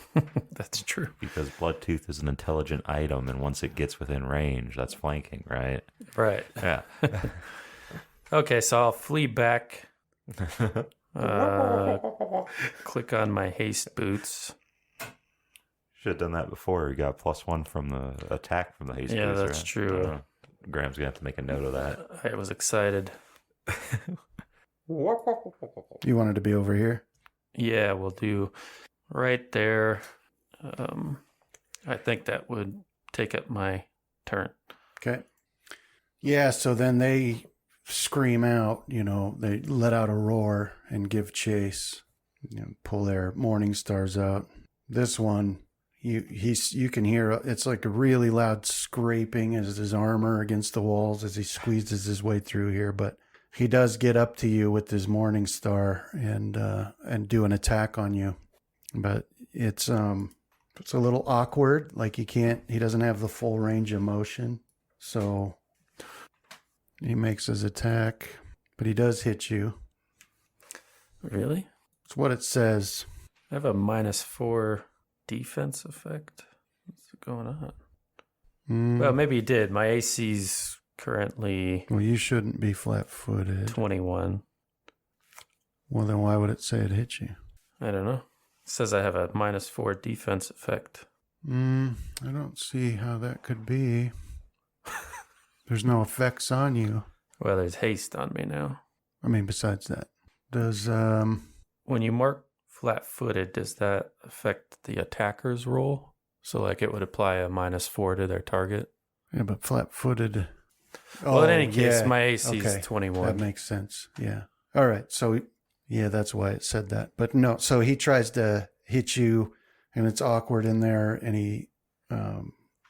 That's true. because Bloodtooth is an intelligent item, and once it gets within range, that's flanking, right? Right. Yeah. Okay, so I'll flee back. Click on my haste boots. Should have done that before. You got +1 from the attack from the haste Yeah, boots, that's right? true. Graham's gonna have to make a note of that. I was excited. You wanted to be over here? Yeah, we'll do right there. I think that would take up my turn. Okay. Yeah, so then they scream out, they let out a roar and give chase, pull their morning stars out. This one, you can hear, it's like a really loud scraping as his armor against the walls as he squeezes his way through here, but he does get up to you with his morning star and do an attack on you. But it's a little awkward, like he doesn't have the full range of motion. So he makes his attack, but he does hit you. Really? It's what it says. I have a -4 defense effect. What's going on? Well, maybe he did. My AC's currently... Well, you shouldn't be flat-footed. 21. Well, then why would it say it hit you? I don't know. It says I have a -4 defense effect. I don't see how that could be. There's no effects on you. Well, there's haste on me now. I mean, besides that. Does, When you mark flat-footed, does that affect the attacker's roll? So, like, it would apply a -4 to their target? Yeah, but flat-footed... Well, in any case, my AC is 21. That makes sense, yeah. All right, so, yeah, that's why it said that. But no, so he tries to hit you, and it's awkward in there, and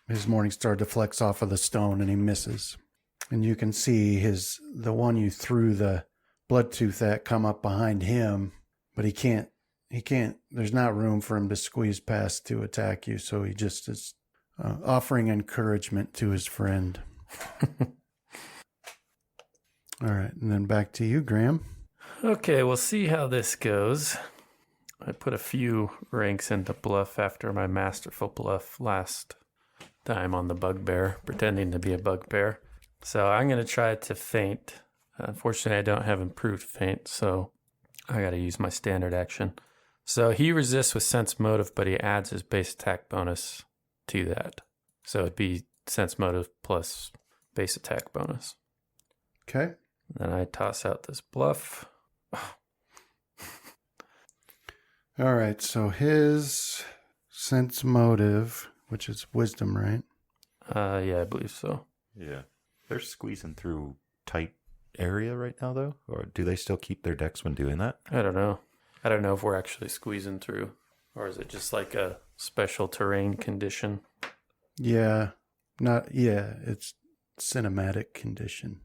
his morning star deflects off of the stone, and he misses. And you can see the one you threw the blood tooth at come up behind him, but he can't, there's not room for him to squeeze past to attack you, so he just is offering encouragement to his friend. All right, and then back to you, Graham. Okay, we'll see how this goes. I put a few ranks into bluff after my masterful bluff last time on the bugbear, pretending to be a bugbear. So I'm going to try to feint. Unfortunately, I don't have improved feint, so I got to use my standard action. So he resists with sense motive, but he adds his base attack bonus to that. So it'd be sense motive plus base attack bonus. Okay. Then I toss out this bluff. All right, so his sense motive, which is wisdom, right? Yeah, I believe so. Yeah. They're squeezing through tight area right now, though? Or do they still keep their decks when doing that? I don't know. I don't know if we're actually squeezing through. Or is it just like a special terrain condition? Yeah. It's cinematic condition.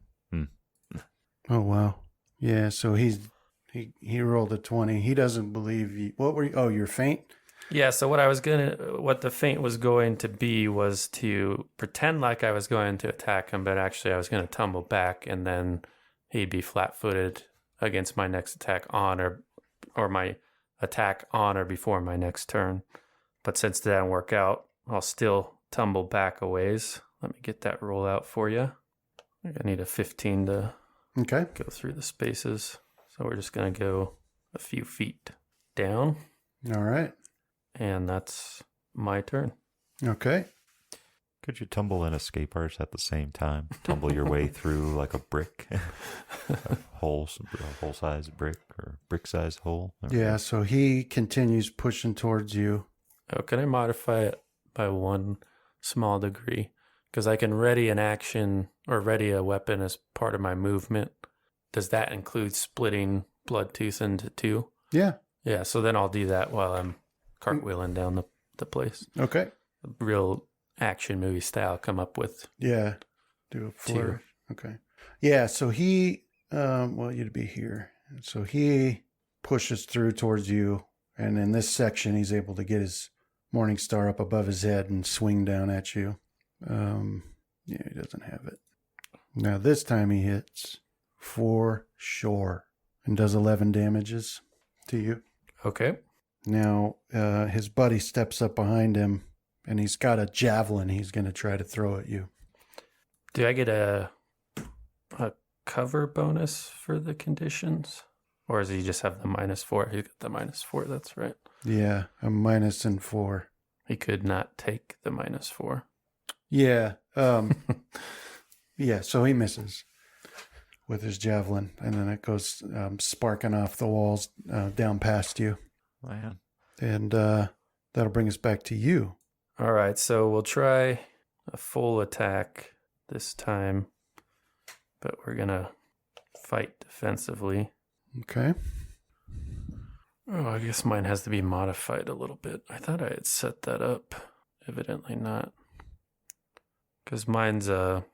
Oh, wow. Yeah, so he rolled a 20. He doesn't believe you. What were you? Oh, you're faint? Yeah, so what the feint was going to be was to pretend like I was going to attack him, but actually I was going to tumble back, and then he'd be flat-footed against my next attack on or my attack on or before my next turn. But since that didn't work out, I'll still tumble back a ways. Let me get that roll out for you. I need a 15 to Okay. go through the spaces. So we're just going to go a few feet down. All right. And that's my turn. Okay. Could you tumble and escape arts at the same time? Tumble your way through like a brick? A hole-sized brick or brick-sized hole? Yeah, so he continues pushing towards you. Oh, can I modify it by one small degree? Because I can ready an action or ready a weapon as part of my movement. Does that include splitting Bloodtooth into two? Yeah. Yeah, so then I'll do that while I'm cartwheeling down the place. Okay. Real action movie style come up with. Yeah. Do a flourish. Okay. Yeah, so he, you'd be here. So he pushes through towards you, and in this section, he's able to get his morning star up above his head and swing down at you. He doesn't have it. Now this time he hits for sure and does 11 damages to you. Okay. Now his buddy steps up behind him, and he's got a javelin he's going to try to throw at you. Do I get a cover bonus for the conditions? Or does he just have the -4? He got the -4, that's right. Yeah, a minus and 4. He could not take the -4. Yeah. Yeah, so he misses with his javelin, and then it goes sparking off the walls down past you. Man. And that'll bring us back to you. All right, so we'll try a full attack this time, but we're going to fight defensively. Okay. Oh, I guess mine has to be modified a little bit. I thought I had set that up. Evidently not. Because mine's a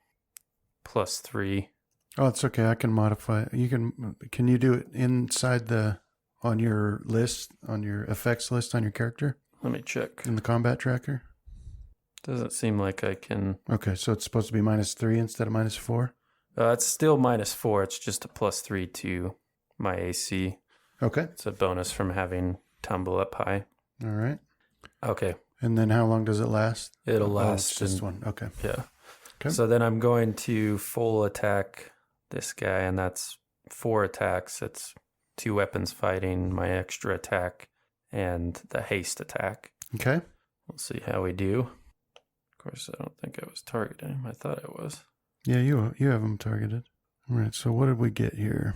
+3. Oh, it's okay. I can modify it. Can you do it inside on your list, on your effects list on your character Let me check. in the combat tracker? Doesn't seem like I can. Okay, so it's supposed to be -3 instead of -4? It's still -4. It's just a +3 to my AC. Okay. It's a bonus from having tumble up high. All right. Okay. And then how long does it last? It'll Oh, last. it's just one. Okay. Yeah. Okay. So then I'm going to full attack this guy, and that's 4 attacks. It's 2 weapons fighting, my extra attack, and the haste attack. Okay. We'll see how we do. Of course, I don't think I was targeting him. I thought I was. Yeah, you have them targeted. All right, so what did we get here?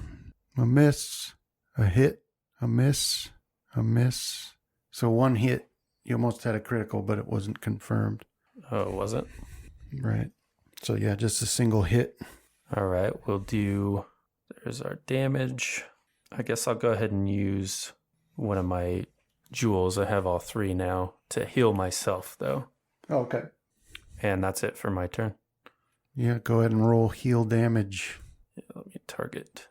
A miss, a hit, a miss, a miss. So one hit, you almost had a critical, but it wasn't confirmed. Oh, was it? Right. So yeah, just a single hit. All right, we'll do. There's our damage. I guess I'll go ahead and use one of my jewels. I have all 3 now to heal myself, though. Oh, okay. And that's it for my turn. Yeah, go ahead and roll heal damage. Yeah, let me target.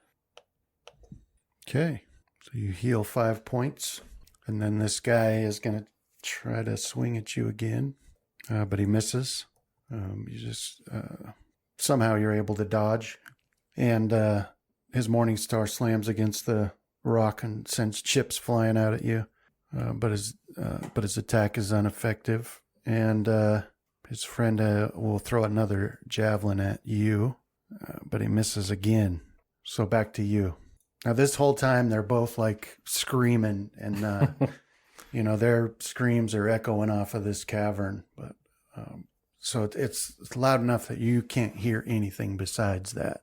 Okay. So you heal 5 points. And then this guy is going to try to swing at you again. But he misses. You just somehow you're able to dodge. And his morning star slams against the rock and sends chips flying out at you. But his attack is ineffective. And his friend will throw another javelin at you. But he misses again. So back to you. Now, this whole time, they're both like screaming, and, their screams are echoing off of this cavern. But so it's loud enough that you can't hear anything besides that,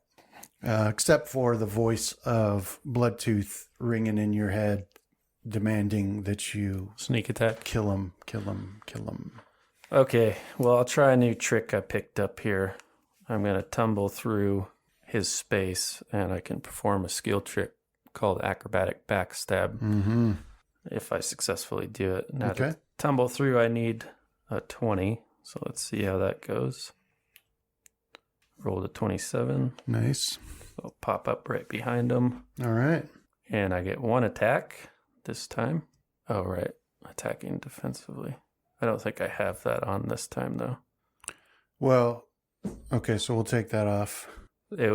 except for the voice of Bloodtooth ringing in your head, demanding that you Sneak attack. kill him, kill him, kill him. Okay, well, I'll try a new trick I picked up here. I'm going to tumble through his space, and I can perform a skill trick called acrobatic backstab Mm-hmm. if I successfully do it. Now, Okay. to tumble through, I need a 20, so let's see how that goes. Rolled a 27. Nice. I'll pop up right behind him, All right. and I get 1 attack this time. Oh, right. Attacking defensively. I don't think I have that on this time, though. Well, okay, so we'll take that off.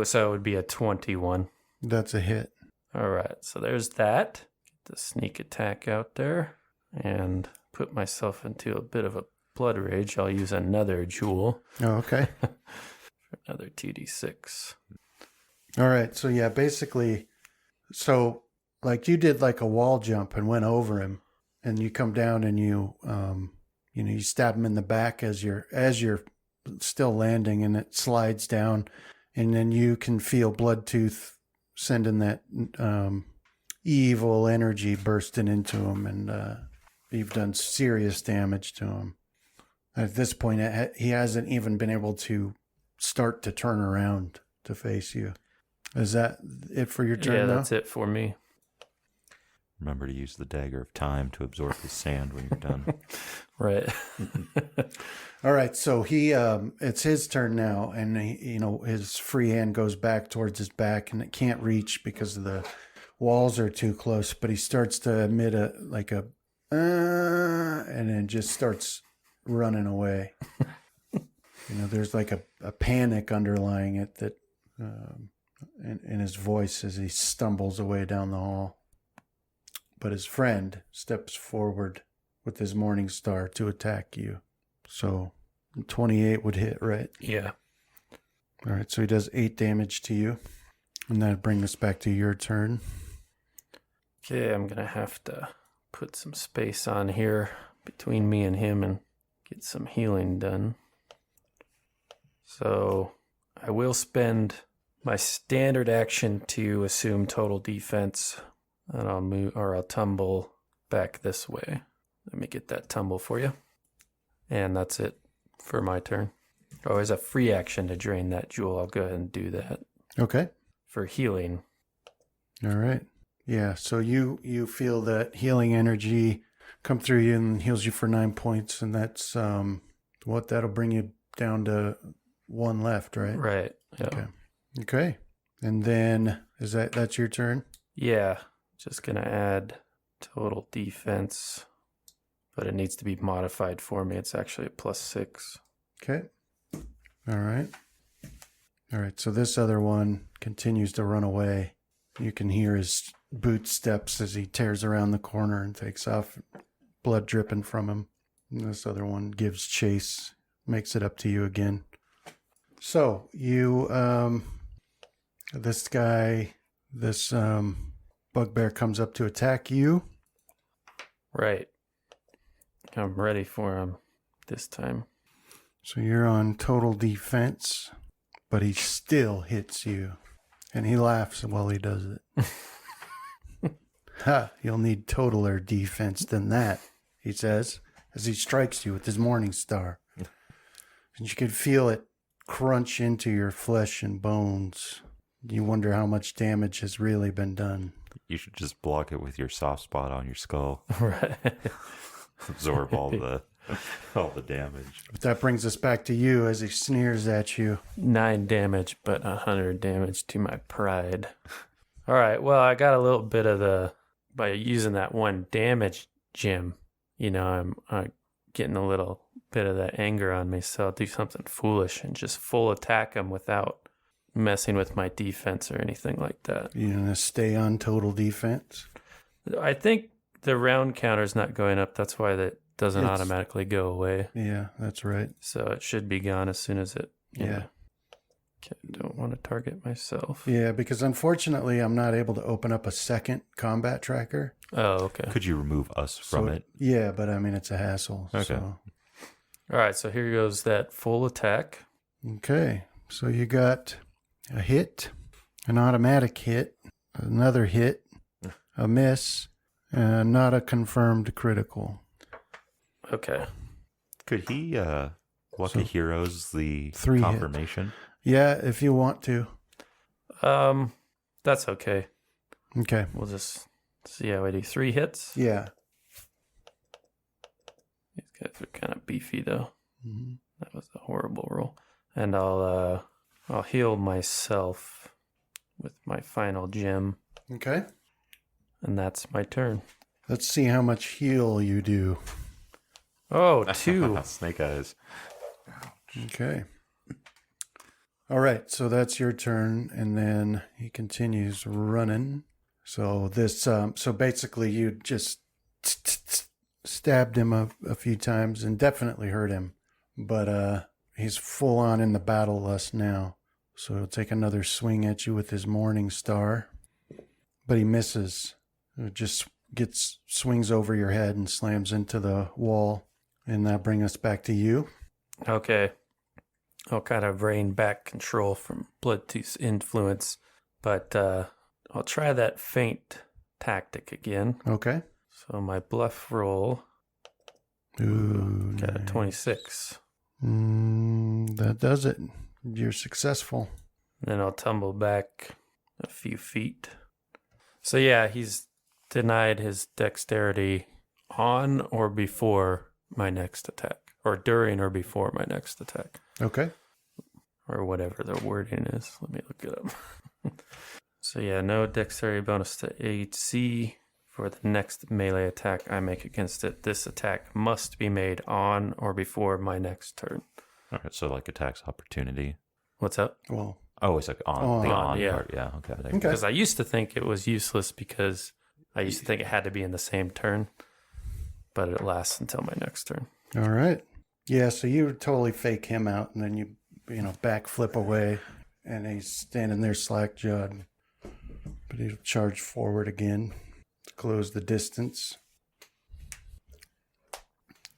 So it would be a 21. That's a hit. All right, so there's that. Get the sneak attack out there and put myself into a bit of a blood rage. I'll use another jewel Oh, okay. for another 2d6. All right. So yeah, basically, so like you did like a wall jump and went over him, and you come down and you you stab him in the back as you're still landing, and it slides down, and then you can feel Bloodtooth sending that evil energy bursting into him, and you've done serious damage to him. At this point, he hasn't even been able to start to turn around to face you. Is that it for your turn Yeah, now? that's it for me. Remember to use the dagger of time to absorb his sand when you're done. Right. All right, so he it's his turn now, and his free hand goes back towards his back, and it can't reach because the walls are too close. But he starts to emit and then just starts running away. There's like a panic underlying it that in his voice as he stumbles away down the hall. But his friend steps forward with his morning star to attack you. So 28 would hit, right? Yeah. All right, so he does 8 damage to you. And that brings us back to your turn. Okay, I'm going to have to put some space on here between me and him and get some healing done. So I will spend my standard action to assume total defense, and I'll tumble back this way. Let me get that tumble for you. And that's it for my turn. Oh, as a free action to drain that jewel, I'll go ahead and do that. Okay. For healing. All right. Yeah, so you feel that healing energy come through you and heals you for 9 points, and that's that'll bring you down to 1 left, right? Right. Yeah. Okay. And then that's your turn? Yeah. Just gonna add total defense, but it needs to be modified for me. It's actually a +6. Okay. All right. All right. So this other one continues to run away. You can hear his boot steps as he tears around the corner and takes off, blood dripping from him. And this other one gives chase, makes it up to you again. So you, this bugbear comes up to attack you. Right. I'm ready for him this time. So you're on total defense, but he still hits you. And he laughs while he does it. Ha, you'll need totaler defense than that, he says, as he strikes you with his morning star. And you can feel it crunch into your flesh and bones. You wonder how much damage has really been done. You should just block it with your soft spot on your skull. Right. Absorb all the damage. But that brings us back to you as he sneers at you. 9 damage, but 100 damage to my pride. All right. Well, I got a little bit of by using that 1 damage gem, I'm getting a little bit of that anger on me. So I'll do something foolish and just full attack him without messing with my defense or anything like that. You're going to stay on total defense? I think the round counter's not going up. That's why that doesn't automatically go away. Yeah, that's right. So it should be gone as soon as it... Yeah. Okay, don't want to target myself. Yeah, because unfortunately I'm not able to open up a second combat tracker. Oh, okay. Could you remove us from it? Yeah, but I mean, it's a hassle. Okay. So. All right, so here goes that full attack. Okay, so you got a hit, an automatic hit, another hit, a miss, and not a confirmed critical. Okay. Could he Lucky Heroes the 3 confirmation? Yeah, if you want to. That's okay. Okay. We'll just see how I do. 3 hits. Yeah. These guys are kind of beefy though. Mm-hmm. That was a horrible roll. And I'll heal myself with my final gem, Okay. and that's my turn. Let's see how much heal you do. Oh, 2. Snake eyes. Okay. All right, so that's your turn, and then he continues running. So this, so basically, you just stabbed him a few times and definitely hurt him, but he's full on in the battle lust now. So he'll take another swing at you with his morning star, but he misses. It just swings over your head and slams into the wall, and that brings us back to you. Okay. I'll kind of rein back control from Bloodtooth's influence, but I'll try that feint tactic again. Okay. So my bluff roll Ooh, got a nice. 26. That does it. You're successful. Then I'll tumble back a few feet. So yeah, he's denied his dexterity on or before my next attack. Or during or before my next attack. Okay. Or whatever the wording is. Let me look it up. So yeah, no dexterity bonus to AC. For the next melee attack I make against it, this attack must be made on or before my next turn. All right, so like attacks opportunity. What's up? Well, Oh, it's like on the On, on yeah. part. Yeah, okay. Okay. Because I used to think it was useless because I used to think it had to be in the same turn. But it lasts until my next turn. all right. Yeah, so you totally fake him out, and then you backflip away, and he's standing there slack-jawed. But he'll charge forward again to close the distance.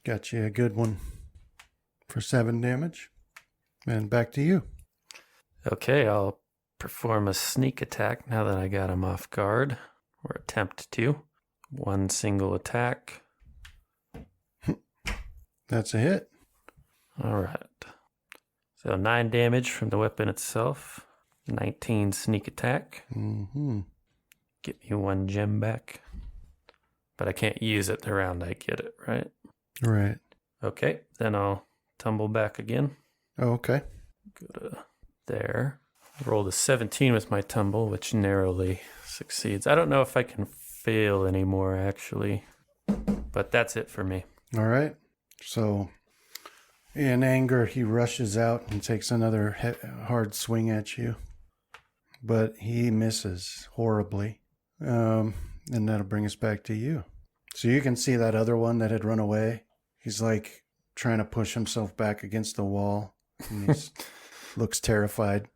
Got you a good one for 7 damage. And back to you. Okay, I'll perform a sneak attack now that I got him off guard, or attempt to. 1 single attack. That's a hit. All right. So 9 damage from the weapon itself. 19 sneak attack. Mm-hmm. Get me 1 gem back. But I can't use it the round I get it, right? Right. Okay, then I'll tumble back again. Oh, okay. Go to there. I rolled a 17 with my tumble, which narrowly succeeds. I don't know if I can fail anymore, actually. But that's it for me. All right. So, in anger, he rushes out and takes another hard swing at you. But he misses horribly. And that'll bring us back to you. So you can see that other one that had run away. He's like trying to push himself back against the wall. And he looks terrified.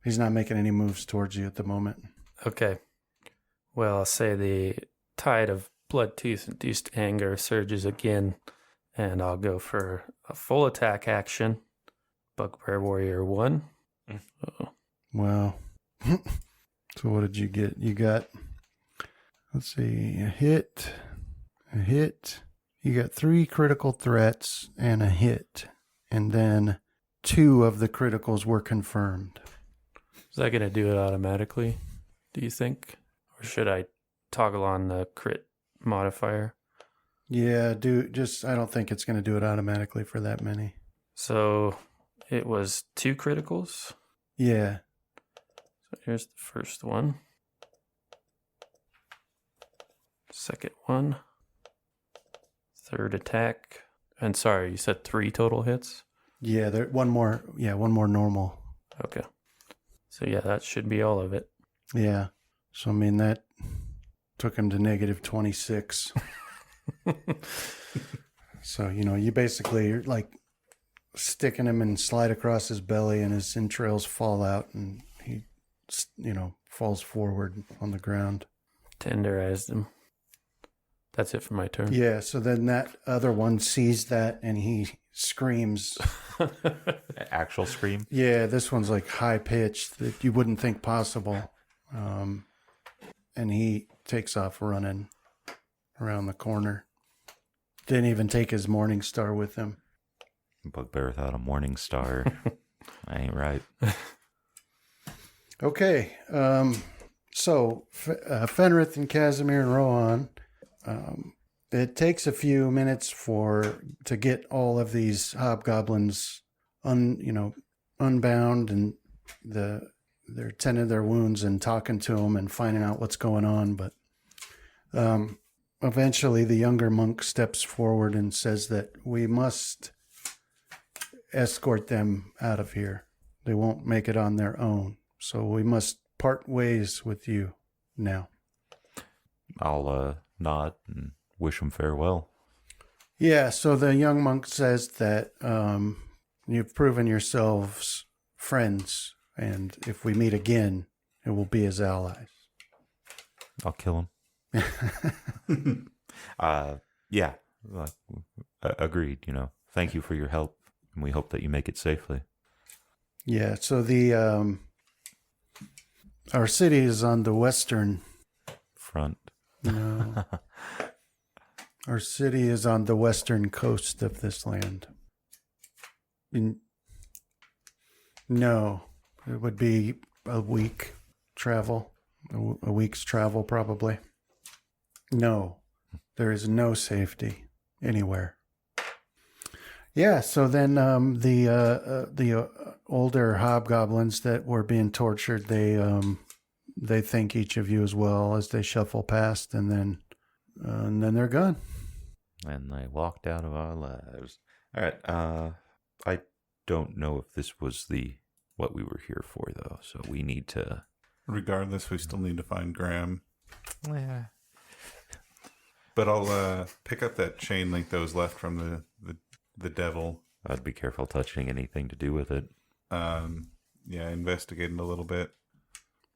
He's not making any moves towards you at the moment. Okay. Well, I'll say the tide of bloodtooth-induced anger surges again, and I'll go for a full attack action. Bugbear Warrior 1. Wow. So what did you get? You got, let's see, a hit. You got 3 critical threats and a hit. And then 2 of the criticals were confirmed. Is that going to do it automatically, do you think? Or should I toggle on the crit modifier? Yeah, I don't think it's going to do it automatically for that many. So it was 2 criticals. Yeah. So here's the first one. Second one. Third attack. And sorry, you said 3 total hits? Yeah, one more normal. Okay. So yeah, that should be all of it. Yeah. So I mean that took him to negative 26. So, you basically you're like sticking him and slide across his belly and his entrails fall out and he falls forward on the ground. Tenderized him. That's it for my turn. Yeah, so then that other one sees that and he screams. Actual scream? Yeah, this one's like high pitched that you wouldn't think possible. And he takes off running around the corner. Didn't even take his morning star with him. Bugbear without a morning star. I ain't right. Okay, so Fenrith and Casimir and Rohan, it takes a few minutes to get all of these hobgoblins unbound, and they're tending their wounds and talking to them and finding out what's going on. But eventually, the younger monk steps forward and says that we must escort them out of here. They won't make it on their own. So we must part ways with you now. I'll nod and wish him farewell. Yeah, so the young monk says that you've proven yourselves friends, and if we meet again, it will be as allies. I'll kill him. Yeah, agreed. Thank you for your help, and we hope that you make it safely. Yeah, so our city is on the western front. No. Our city is on the western coast of this land. No, it would be a week travel, a week's travel probably. No, there is no safety anywhere. Yeah, so then the older hobgoblins that were being tortured, they thank each of you as well as they shuffle past, and then they're gone. And they walked out of our lives. All right. I don't know if this was what we were here for, though. So we need to. Regardless, we still need to find Graham. Yeah. But I'll pick up that chain link that was left from the devil. I'd be careful touching anything to do with it. Investigating a little bit.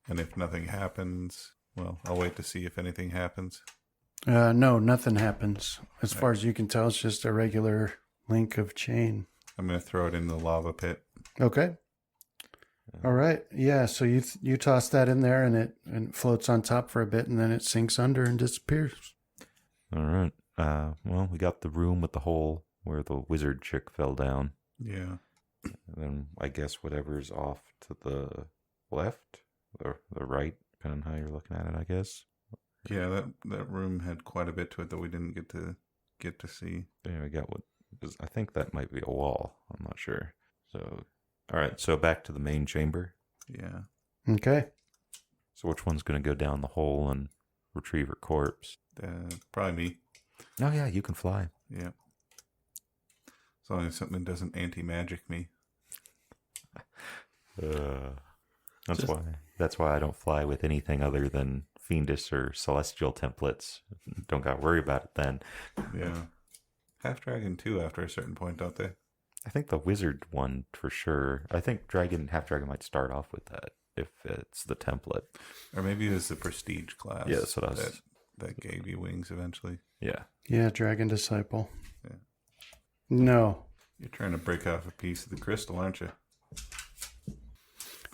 And if nothing happens, Well, I'll wait to see if anything happens. No, nothing happens. As far as you can tell, it's just a regular link of chain. I'm going to throw it in the lava pit. Okay. All right. Yeah. So you toss that in there, and it floats on top for a bit, and then it sinks under and disappears. All right. Well, we got the room with the hole where the wizard chick fell down. Yeah. And then I guess whatever's off to the left or the right, depending on how you're looking at it, I guess. Yeah, that room had quite a bit to it that we didn't get to see. There we got I think that might be a wall. I'm not sure. So, all right. So back to the main chamber. Yeah. Okay. So which one's going to go down the hole and retrieve her corpse? Probably me. Oh yeah, you can fly. Yeah. As long as something doesn't anti-magic me. That's why I don't fly with anything other than fiendish or celestial templates. Don't got to worry about it then. Yeah. Half dragon too after a certain point, don't they? I think the wizard one for sure. I think half dragon might start off with that if it's the template. Or maybe it was the prestige class. Yeah, that's what I was. That gave you wings eventually. Yeah. Yeah, Dragon Disciple. Yeah. No. You're trying to break off a piece of the crystal, aren't you?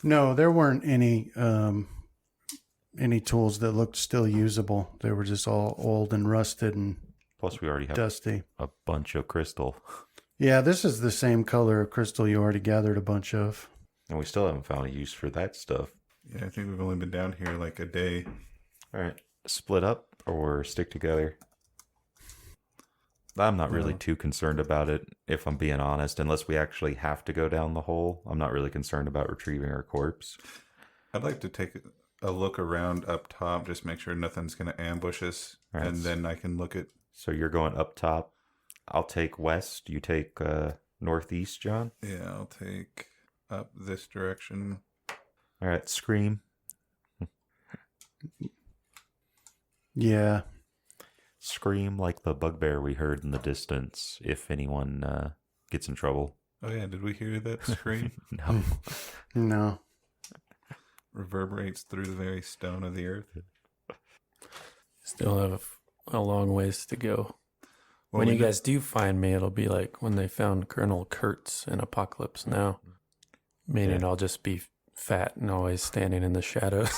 No, there weren't any tools that looked still usable. They were just all old and rusted and Plus, we already have dusty. a bunch of crystal. Yeah, this is the same color of crystal you already gathered a bunch of. And we still haven't found a use for that stuff. Yeah, I think we've only been down here like a day. All right. Split up or stick together? I'm not really too concerned about it, if I'm being honest. Unless we actually have to go down the hole, I'm not really concerned about retrieving our corpse. I'd like to take a look around up top, just make sure nothing's going to ambush us. Right. And then I can look at... So you're going up top. I'll take west. You take northeast, John? Yeah, I'll take up this direction. All right, scream. Yeah. Scream like the bugbear we heard in the distance if anyone gets in trouble. Oh yeah, did we hear that scream? No. No. Reverberates through the very stone of the earth. Still have a long ways to go. Well, When you guys do find me, it'll be like when they found Colonel Kurtz in Apocalypse Now. Meaning I'll just be fat and always standing in the shadows.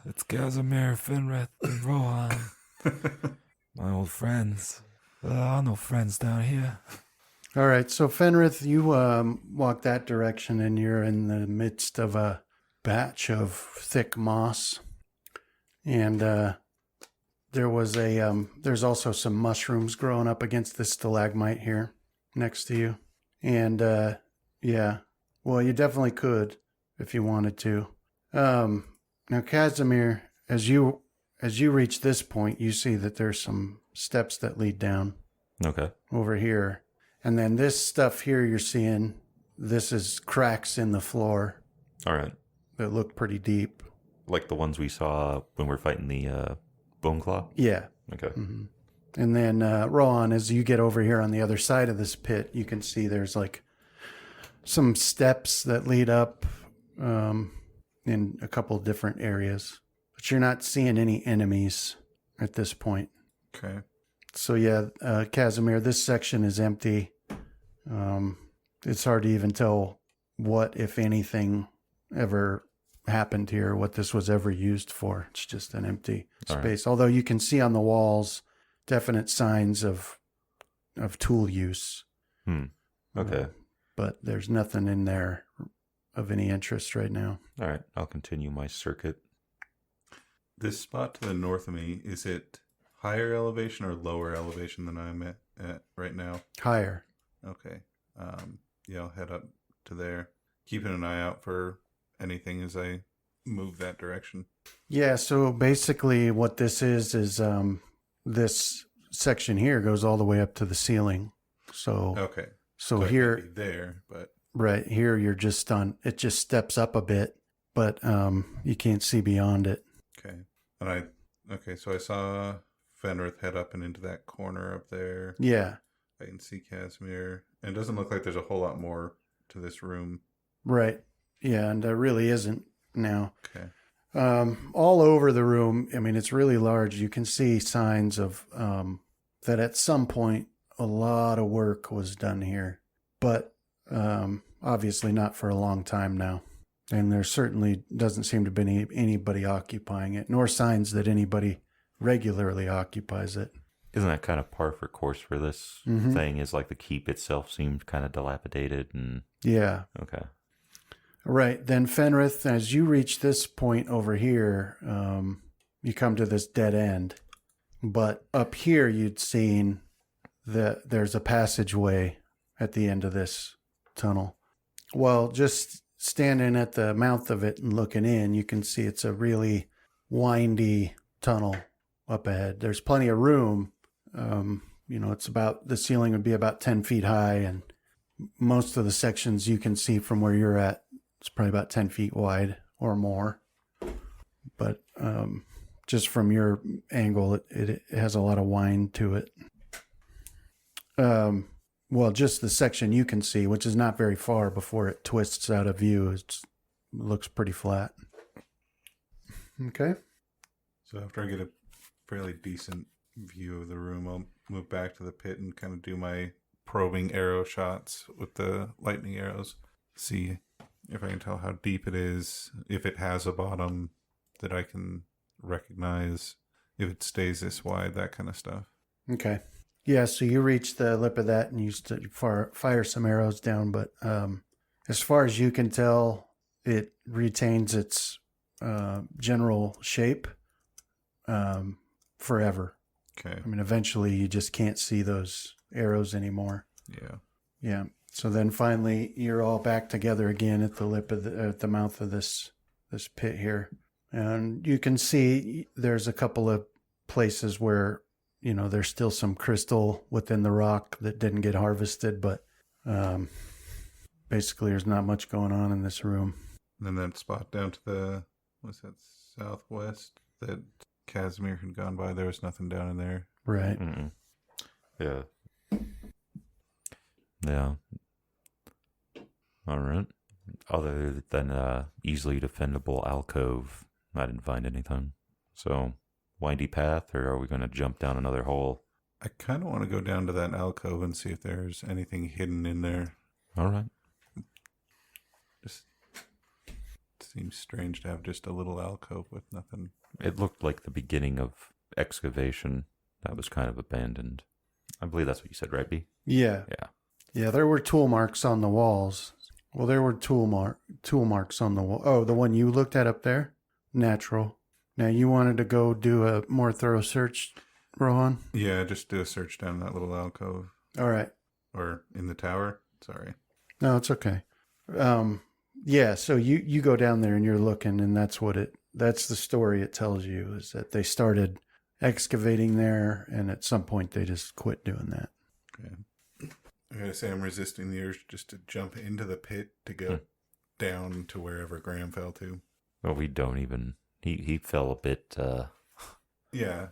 It's Casimir, Finrith, and Rohan. My old friends. There are no friends down here. All right, so Fenrith, you walk that direction, and you're in the midst of a batch of thick moss, and there's also some mushrooms growing up against this stalagmite here next to you, and yeah, well, you definitely could if you wanted to. Now, Casimir, as you reach this point, you see that there's some steps that lead down. Okay. Over here. And then this stuff here you're seeing, this is cracks in the floor All right. that look pretty deep. Like the ones we saw when we were fighting the bone claw? Yeah. Okay. Mm-hmm. And then, Rohan, as you get over here on the other side of this pit, you can see there's like some steps that lead up in a couple different areas. But you're not seeing any enemies at this point. Okay. So yeah, Casimir, this section is empty. It's hard to even tell what, if anything, ever happened here, what this was ever used for. It's just an empty space. Right. Although you can see on the walls definite signs of tool use. Okay. But there's nothing in there of any interest right now. All right. I'll continue my circuit. This spot to the north of me, is it higher elevation or lower elevation than I'm at right now? Higher. Okay. Yeah, I'll head up to there. Keeping an eye out for anything as I move that direction. Yeah, so basically what this is this section here goes all the way up to the ceiling. So okay. So it here might be there, but right here you're just on, it just steps up a bit, but you can't see beyond it. Okay. And so I saw Fenrith head up and into that corner up there. Yeah. I can see Casimir. And it doesn't look like there's a whole lot more to this room. Right. Yeah, and there really isn't now. Okay. All over the room, I mean, it's really large. You can see signs of that at some point a lot of work was done here, but obviously not for a long time now. And there certainly doesn't seem to be anybody occupying it, nor signs that anybody regularly occupies it. Isn't that kind of par for course for this thing? Is like the keep itself seemed kind of dilapidated and... Yeah. Okay. Right. Then Fenrith, as you reach this point over here, you come to this dead end. But up here, you'd seen that there's a passageway at the end of this tunnel. Well, just standing at the mouth of it and looking in, you can see it's a really windy tunnel up ahead. There's plenty of room. It's about, the ceiling would be about 10 feet high, and most of the sections you can see from where you're at, it's probably about 10 feet wide or more. But just from your angle, it has a lot of wind to it. Well, just the section you can see, which is not very far before it twists out of view, it looks pretty flat. Okay. So after I get a fairly decent view of the room, I'll move back to the pit and kind of do my probing arrow shots with the lightning arrows. See if I can tell how deep it is, if it has a bottom that I can recognize, if it stays this wide, that kind of stuff. Okay. Yeah, so you reach the lip of that and you fire some arrows down, but as far as you can tell, it retains its general shape forever. Okay. I mean, eventually you just can't see those arrows anymore. Yeah. Yeah. So then finally you're all back together again at the lip of at the mouth of this pit here. And you can see there's a couple of places where, there's still some crystal within the rock that didn't get harvested, but basically there's not much going on in this room. And then that spot down to the, what's that, southwest that Casimir had gone by, there was nothing down in there. Right. Mm-mm. Yeah. Yeah. All right. Other than easily defendable alcove, I didn't find anything. So, windy path, or are we going to jump down another hole? I kind of want to go down to that alcove and see if there's anything hidden in there. All right. Just seems strange to have just a little alcove with nothing. It looked like the beginning of excavation that was kind of abandoned. I believe that's what you said, right, B? Yeah. Yeah. Yeah, there were tool marks on the walls. Well, there were tool marks on the wall. Oh, the one you looked at up there? Natural. Now, you wanted to go do a more thorough search, Rohan? Yeah, just do a search down that little alcove. All right. Or in the tower. Sorry. No, it's okay. Yeah, so you go down there and you're looking, and that's the story it tells you, is that they started excavating there, and at some point they just quit doing that. Okay. I gotta say, I'm resisting the urge just to jump into the pit to go down to wherever Graham fell to. Well, we don't even... He fell a bit... Yeah,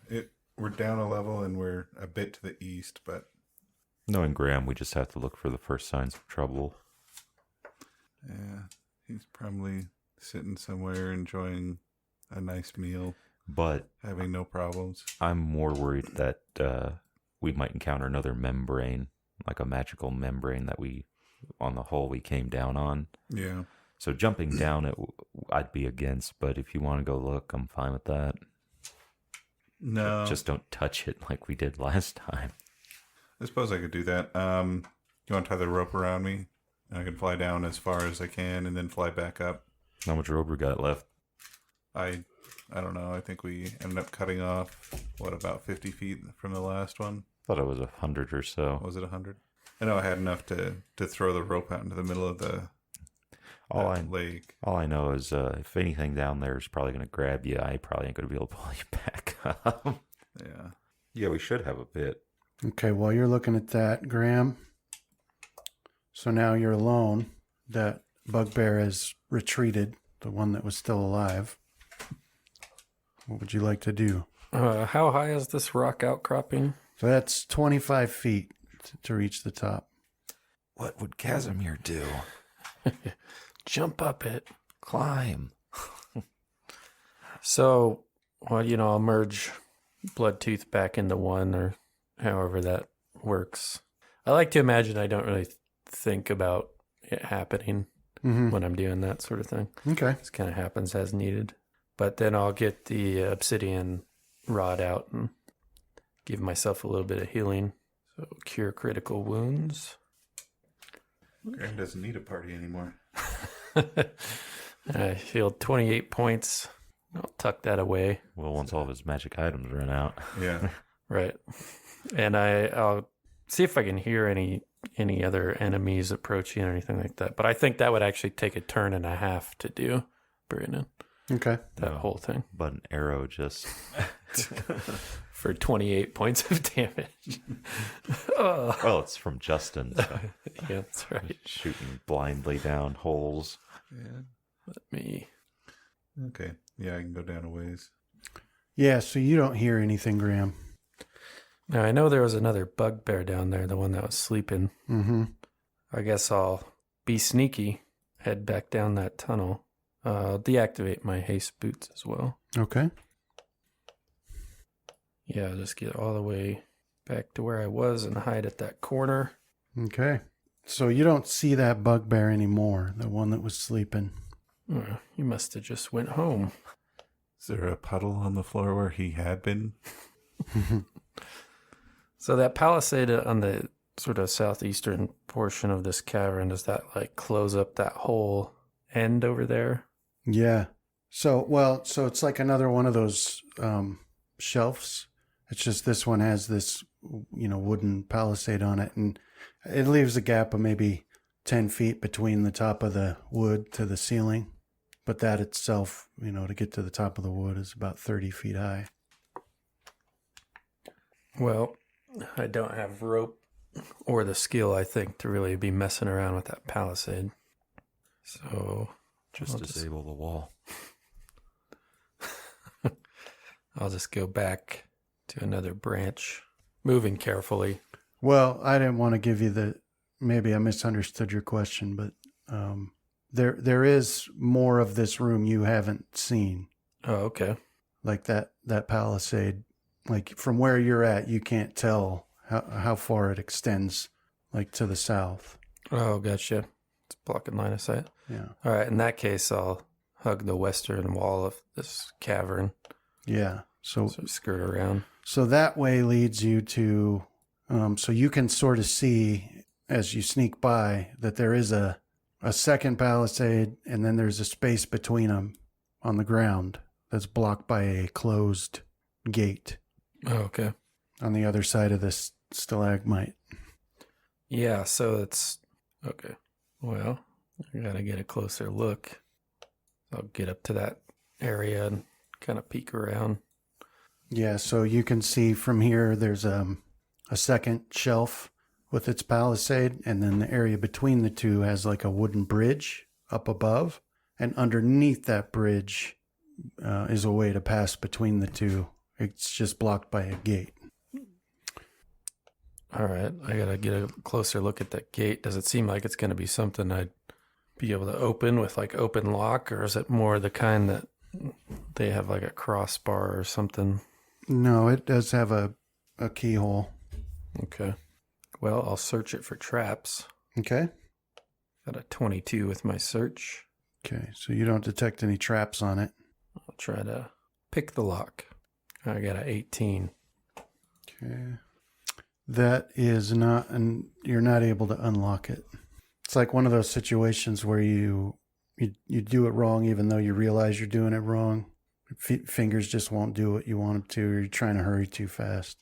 we're down a level and we're a bit to the east, but... Knowing Graham, we just have to look for the first signs of trouble. Yeah, he's probably sitting somewhere enjoying a nice meal. But... having no problems. I'm more worried that we might encounter another membrane, like a magical membrane that on the hole we came down on. Yeah. So jumping down, I'd be against, but if you want to go look, I'm fine with that. No. Just don't touch it like we did last time. I suppose I could do that. You want to tie the rope around me? And I can fly down as far as I can and then fly back up. How much rope we got left? I don't know. I think we ended up cutting off, about 50 feet from the last one? Thought it was 100 or so. Was it 100? I know I had enough to throw the rope out into the middle of the lake. All I know is if anything down there is probably going to grab you, I probably ain't going to be able to pull you back up. Yeah. Yeah, we should have a bit. Okay, while you're looking at that, Graham, so now you're alone. That bugbear has retreated, the one that was still alive. What would you like to do? How high is this rock outcropping? So that's 25 feet to reach the top. What would Casimir do? Jump up it. Climb. So, well, I'll merge Bloodtooth back into one, or however that works. I like to imagine I don't really think about it happening when I'm doing that sort of thing. Okay. It kind of happens as needed. But then I'll get the obsidian rod out and give myself a little bit of healing. So, cure critical wounds. Garen doesn't need a party anymore. I healed 28 points. I'll tuck that away. Well, once all of his magic items run out. Yeah. Right. And I'll see if I can hear any other enemies approaching or anything like that. But I think that would actually take a turn and a half to do, Brandon. Okay. That whole thing. But an arrow just... For 28 points of damage. Oh. Well, it's from Justin. So Yeah, that's right. shooting blindly down holes. Yeah. Let me... Okay. Yeah, I can go down a ways. Yeah, so you don't hear anything, Graham. Now, I know there was another bugbear down there, the one that was sleeping. Mm-hmm. I guess I'll be sneaky, head back down that tunnel. I'll deactivate my haste boots as well. Okay. Yeah, I'll just get all the way back to where I was and hide at that corner. Okay. So you don't see that bugbear anymore, the one that was sleeping. Oh, you must have just went home. Is there a puddle on the floor where he had been? So that palisade on the sort of southeastern portion of this cavern, does that like close up that whole end over there? Yeah. So it's like another one of those shelves. It's just this one has this, wooden palisade on it, and it leaves a gap of maybe 10 feet between the top of the wood to the ceiling. But that itself, to get to the top of the wood is about 30 feet high. Well, I don't have rope or the skill, I think, to really be messing around with that palisade. So Just disable the wall. I'll just go back to another branch, moving carefully. Well, I didn't want to give you maybe I misunderstood your question, but there is more of this room you haven't seen. Oh, okay. Like that palisade, like from where you're at, you can't tell how far it extends, like to the south. Oh, gotcha. It's blocking line of sight. Yeah. All right, in that case, I'll hug the western wall of this cavern. Yeah. So Skirt around. So that way leads you to, so you can sort of see as you sneak by that there is a second palisade, and then there's a space between them on the ground that's blocked by a closed gate Oh, okay. on the other side of this stalagmite. Yeah, so it's... Okay. Well, I gotta get a closer look. I'll get up to that area and kind of peek around. Yeah, so you can see from here there's a second shelf with its palisade, and then the area between the two has like a wooden bridge up above, and underneath that bridge is a way to pass between the two. It's just blocked by a gate. All right, I gotta get a closer look at that gate. Does it seem like it's gonna be something I'd be able to open with like open lock, or is it more the kind that they have like a crossbar or something? No, it does have a keyhole. Okay. Well, I'll search it for traps. Okay. Got a 22 with my search. Okay, so you don't detect any traps on it. I'll try to pick the lock. I got a 18. Okay. That is not, and you're not able to unlock it. It's like one of those situations where you do it wrong even though you realize you're doing it wrong. Fingers just won't do what you want them to, or you're trying to hurry too fast.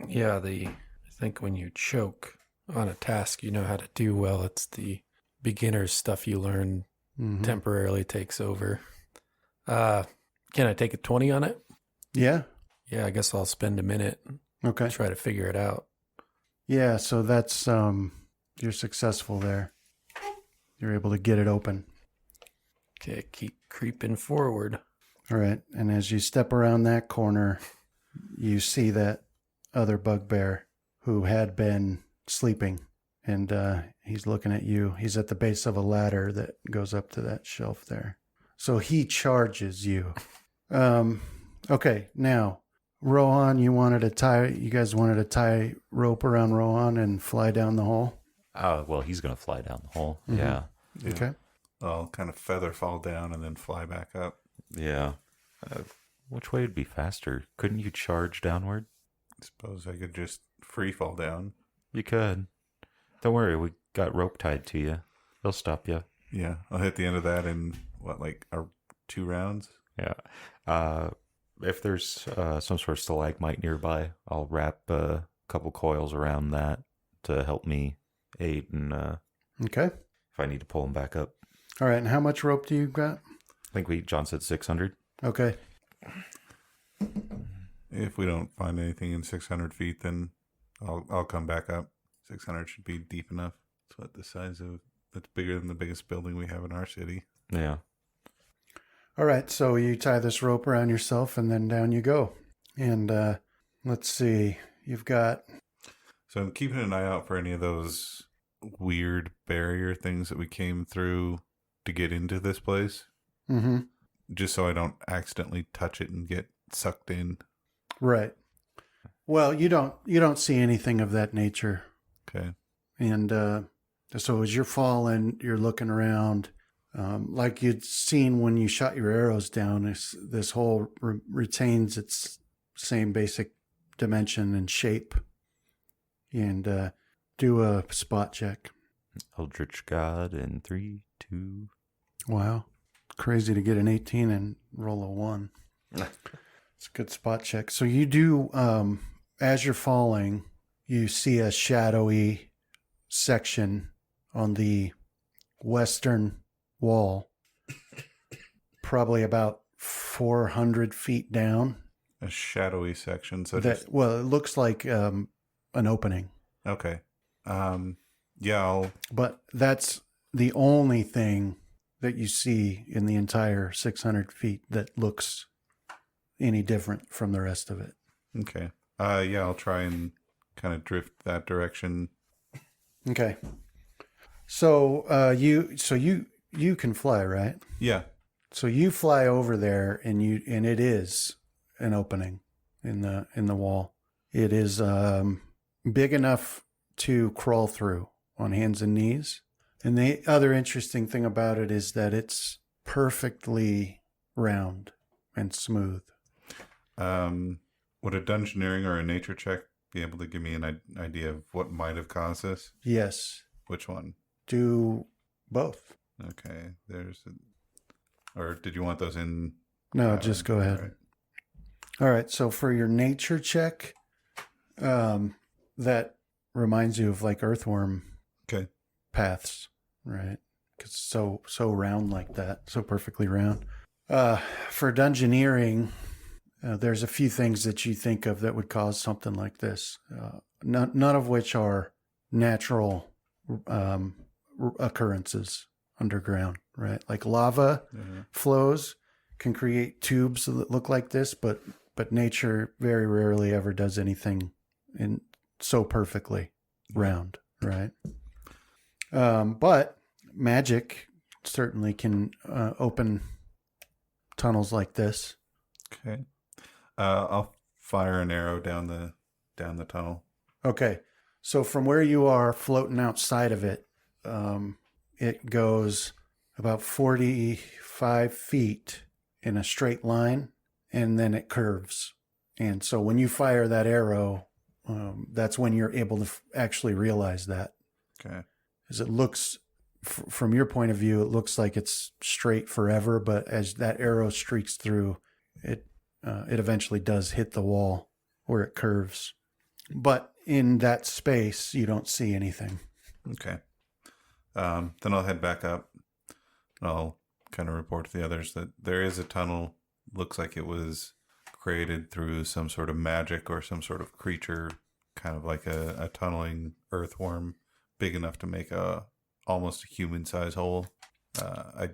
Yeah, I think when you choke on a task you know how to do well, it's the beginner's stuff you learn temporarily takes over. Can I take a 20 on it? Yeah. Yeah, I guess I'll spend a minute and Okay. try to figure it out. Yeah, so that's you're successful there. You're able to get it open. Okay, keep creeping forward. All right, and as you step around that corner, you see that other bugbear who had been sleeping And he's looking at you. He's at the base of a ladder that goes up to that shelf there. So he charges you. Okay, now, Rohan, you guys wanted to tie rope around Rohan and fly down the hole? Well, he's going to fly down the hole. Mhm. Yeah. Okay. I'll kind of feather fall down and then fly back up. Yeah. Which way would be faster? Couldn't you charge downward? I suppose I could just free fall down. You could. Don't worry, we got rope tied to you. They'll stop you. Yeah, I'll hit the end of that in, 2 rounds? Yeah. If there's some sort of stalagmite nearby, I'll wrap a couple coils around that to help me aid and Okay. if I need to pull them back up. All right, and how much rope do you got? I think John said 600. Okay. If we don't find anything in 600 feet, then I'll come back up. 600 should be deep enough. That's bigger than the biggest building we have in our city. Yeah. All right, so you tie this rope around yourself, and then down you go. And let's see, you've got... So I'm keeping an eye out for any of those weird barrier things that we came through to get into this place. Mm-hmm. Just so I don't accidentally touch it and get sucked in. Right. Well, you don't see anything of that nature. Okay. And so as you're falling, you're looking around, like you'd seen when you shot your arrows down. This hole retains its same basic dimension and shape. And do a spot check. Eldritch God in 3, 2. Wow. Crazy to get an 18 and roll a 1. It's a good spot check. So you do, as you're falling, you see a shadowy section on the western wall, probably about 400 feet down. A shadowy section. So It looks like an opening. Okay. Yeah, But that's the only thing that you see in the entire 600 feet that looks any different from the rest of it. Okay. Yeah, I'll try and kind of drift that direction. Okay. So you can fly, right? Yeah. So you fly over there, and it is an opening in the wall. It is big enough to crawl through on hands and knees. And the other interesting thing about it is that it's perfectly round and smooth. Would a dungeoneering or a nature check be able to give me an idea of what might have caused this? Yes. Which one? Do both. Okay. Or did you want those in? No, just go ahead. All right. All right. So for your nature check, that reminds you of like earthworm Okay. paths, right? Because so round like that, so perfectly round. For dungeoneering, there's a few things that you think of that would cause something like this. None of which are natural occurrences underground, right? Like lava flows can create tubes that look like this, but nature very rarely ever does anything in so perfectly round, right? But magic certainly can open tunnels like this. Okay. I'll fire an arrow down the tunnel. Okay. So from where you are floating outside of it, it goes about 45 feet in a straight line, and then it curves. And so when you fire that arrow, that's when you're able to actually realize that. Okay. As it looks, from your point of view, it looks like it's straight forever, but as that arrow streaks through, it eventually does hit the wall where it curves. But in that space, you don't see anything. Okay. Then I'll head back up. And I'll kind of report to the others that there is a tunnel. Looks like it was created through some sort of magic or some sort of creature, kind of like a tunneling earthworm, big enough to make almost a human-sized hole. I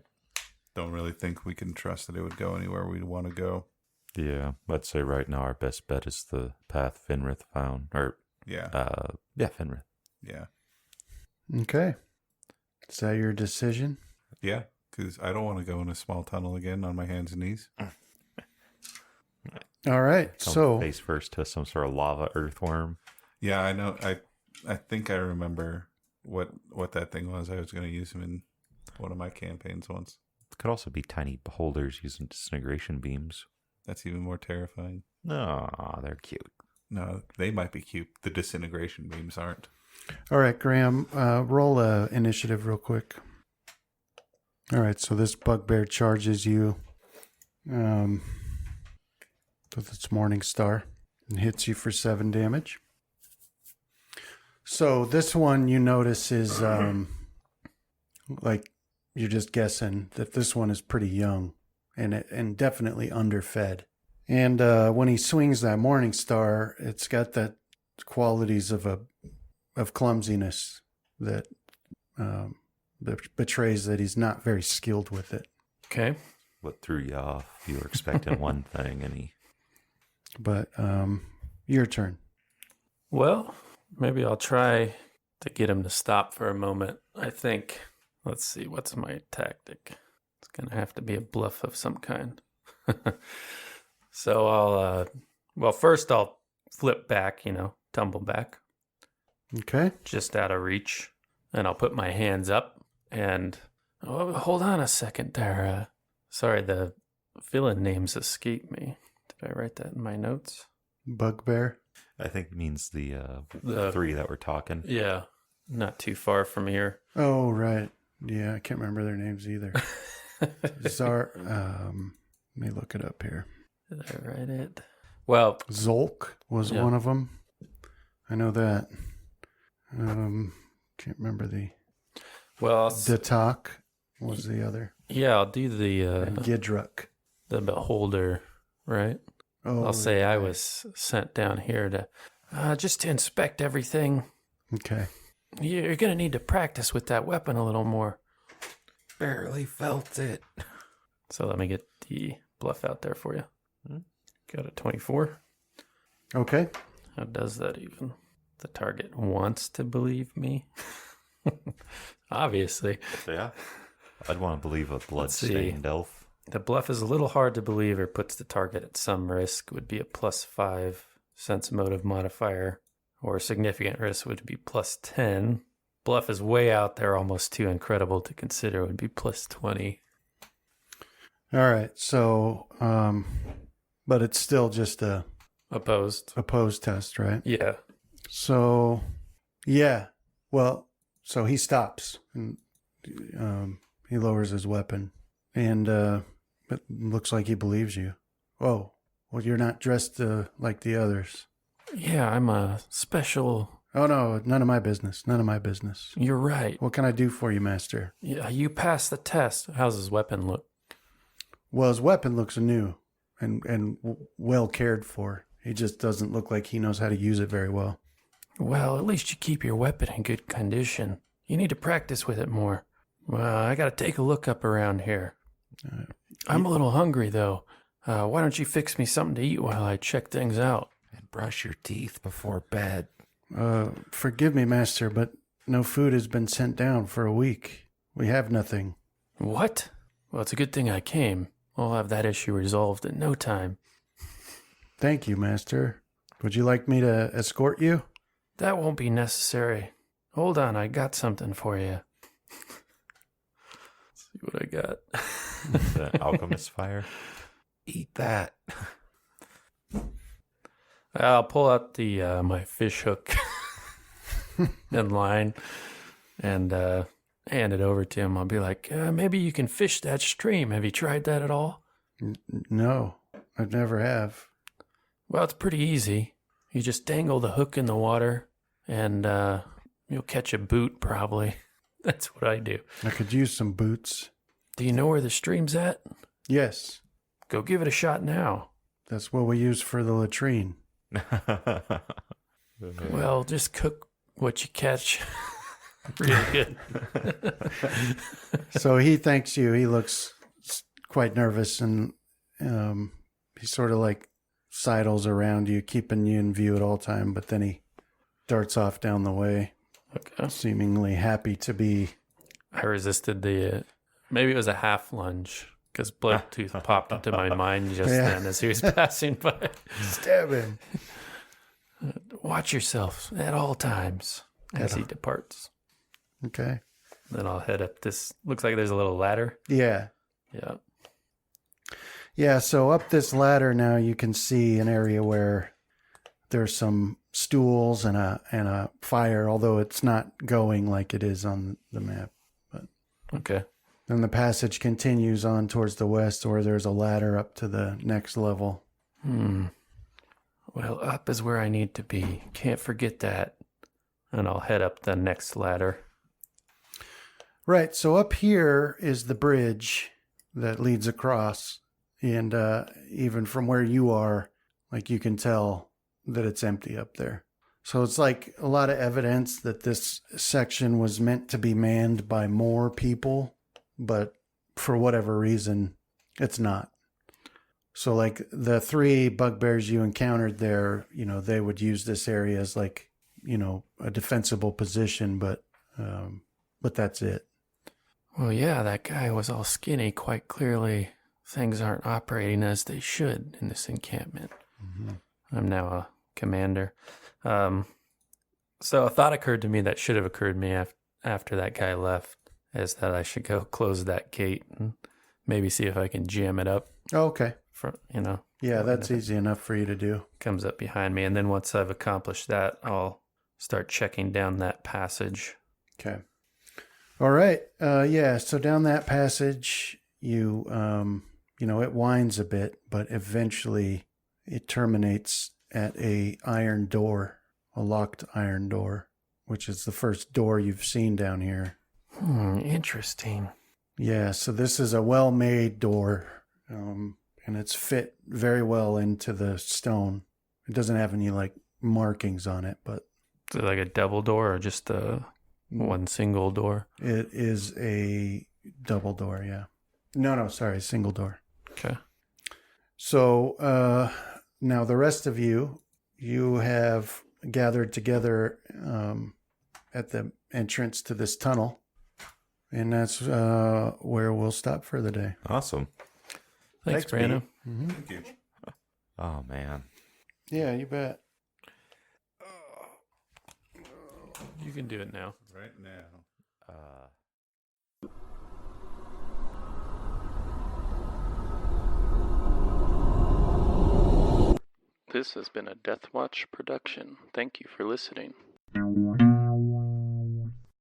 don't really think we can trust that it would go anywhere we'd want to go. Yeah, I'd say right now our best bet is the path Finrith found. Or Yeah. Finrith. Yeah. Okay. Is that your decision? Yeah, because I don't want to go in a small tunnel again on my hands and knees. All right. Come So, face first to some sort of lava earthworm. Yeah, I know. I think I remember what that thing was. I was going to use him in one of my campaigns once. It could also be tiny beholders using disintegration beams. That's even more terrifying. No, they're cute. No, they might be cute. The disintegration beams aren't. all right, Graham, roll initiative real quick. All right. So this bugbear charges you with its morning star and hits you for 7 damage. So this one you notice is like you're just guessing that this one is pretty young and definitely underfed. And when he swings that morning star, it's got that qualities of clumsiness that betrays that he's not very skilled with it. Okay. What threw you off? You were expecting one thing, and he... But your turn. Well, maybe I'll try to get him to stop for a moment. I think, let's see, what's my tactic? It's going to have to be a bluff of some kind. So well, first I'll flip back, tumble back, Okay. just out of reach. And I'll put my hands up and, oh, hold on a second there. Sorry, the villain names escape me. Did I write that in my notes? Bugbear. I think it means the The- three that were talking. Yeah, not too far from here. Oh, right. Yeah, I can't remember their names either. Zar. Let me look it up here. Did I write it? Well, Zolk was Yeah. one of them. I know that. Can't remember the. Datak was the other. yeah, I'll do And the Gidruk. beholder, right? Oh, I'll say I right. was sent down here to just to inspect everything. Okay. You're gonna need to practice with that weapon a little more. Barely felt it. So let me get the bluff out there for you. Got a 24. Okay. How does that even? The target wants to believe me. Obviously. Yeah. I'd want to believe a see. blood-stained elf. The bluff is a little hard to believe or puts the target at some risk, would be a +5 sense motive modifier, or significant risk would be +10. Bluff is way out there, almost too incredible to consider, would be +20. All right. So, but it's still just a Opposed. opposed test, right? Yeah. So, yeah. Well, so he stops and he lowers his weapon, and it looks like he believes you. Oh, well, you're not dressed like the others. Yeah, I'm a special. Oh no, none of my business. None of my business. You're right. What can I do for you, Master? Yeah, you passed the test. How's his weapon look? Well, his weapon looks new and well cared for. He just doesn't look like he knows how to use it very well. Well, at least you keep your weapon in good condition. You need to practice with it more. Well, I gotta take a look up around here. I'm a little hungry, though. Why don't you fix me something to eat while I check things out? And brush your teeth before bed. Forgive me, Master, but no food has been sent down for a week. We have nothing. What? Well, it's a good thing I came. I'll have that issue resolved in no time. Thank you, Master. Would you like me to escort you? That won't be necessary. Hold on, I got something for you. Let's see what I got. The alchemist fire. Eat that. I'll pull out the my fish hook and line and hand it over to him. I'll be like, maybe you can fish that stream. Have you tried that at all? No, I never have. Well, it's pretty easy. You just dangle the hook in the water and you'll catch a boot probably. That's what I do. I could use some boots. Do you know where the stream's at? Yes, Go give it a shot now. that's what we use for the latrine. Well, just cook what you catch. Really good. So he thanks you. He looks quite nervous, and he sort of like sidles around you, keeping you in view at all time. But then he darts off down the way. Okay. seemingly happy to be. I resisted the. Maybe it was a half lunge because Bluetooth popped into my mind just then as he was passing by. Stab him. Watch yourself at all times as he departs. Okay. Then I'll head up this. Looks like there's a little ladder. Yeah. Yeah. Yeah, so up this ladder now you can see an area where there's some stools and a fire, although it's not going like it is on the map. Okay. Then the passage continues on towards the west where there's a ladder up to the next level. Well, up is where I need to be. Can't forget that. And I'll head up the next ladder. Right, so up here is the bridge that leads across. And even from where you are, like you can tell that it's empty up there. So it's like a lot of evidence that this section was meant to be manned by more people, but for whatever reason, it's not. So like the 3 bugbears you encountered there, they would use this area as like, a defensible position, but that's it. Well, yeah, that guy was all skinny. Quite clearly, things aren't operating as they should in this encampment. Mm-hmm. I'm now a commander. So a thought occurred to me that should have occurred to me after that guy left, is that I should go close that gate and maybe see if I can jam it up. Oh, okay. Yeah, that's easy enough for you to do. Comes up behind me. And then once I've accomplished that, I'll start checking down that passage. Okay. All right. Yeah, so down that passage, you it winds a bit, but eventually it terminates at a locked iron door, which is the first door you've seen down here. Interesting. Yeah, so this is a well-made door, and it's fit very well into the stone. It doesn't have any, markings on it, but... Is it like a double door or just one single door? It is a double door, yeah. No, sorry, single door. Okay. So now the rest of you have gathered together at the entrance to this tunnel, and that's where we'll stop for the day. Awesome. Thanks, Brandon. Mm-hmm. Thank you. Oh, man. Yeah, you bet. You can do it now. Right now. This has been a Death Watch production. Thank you for listening.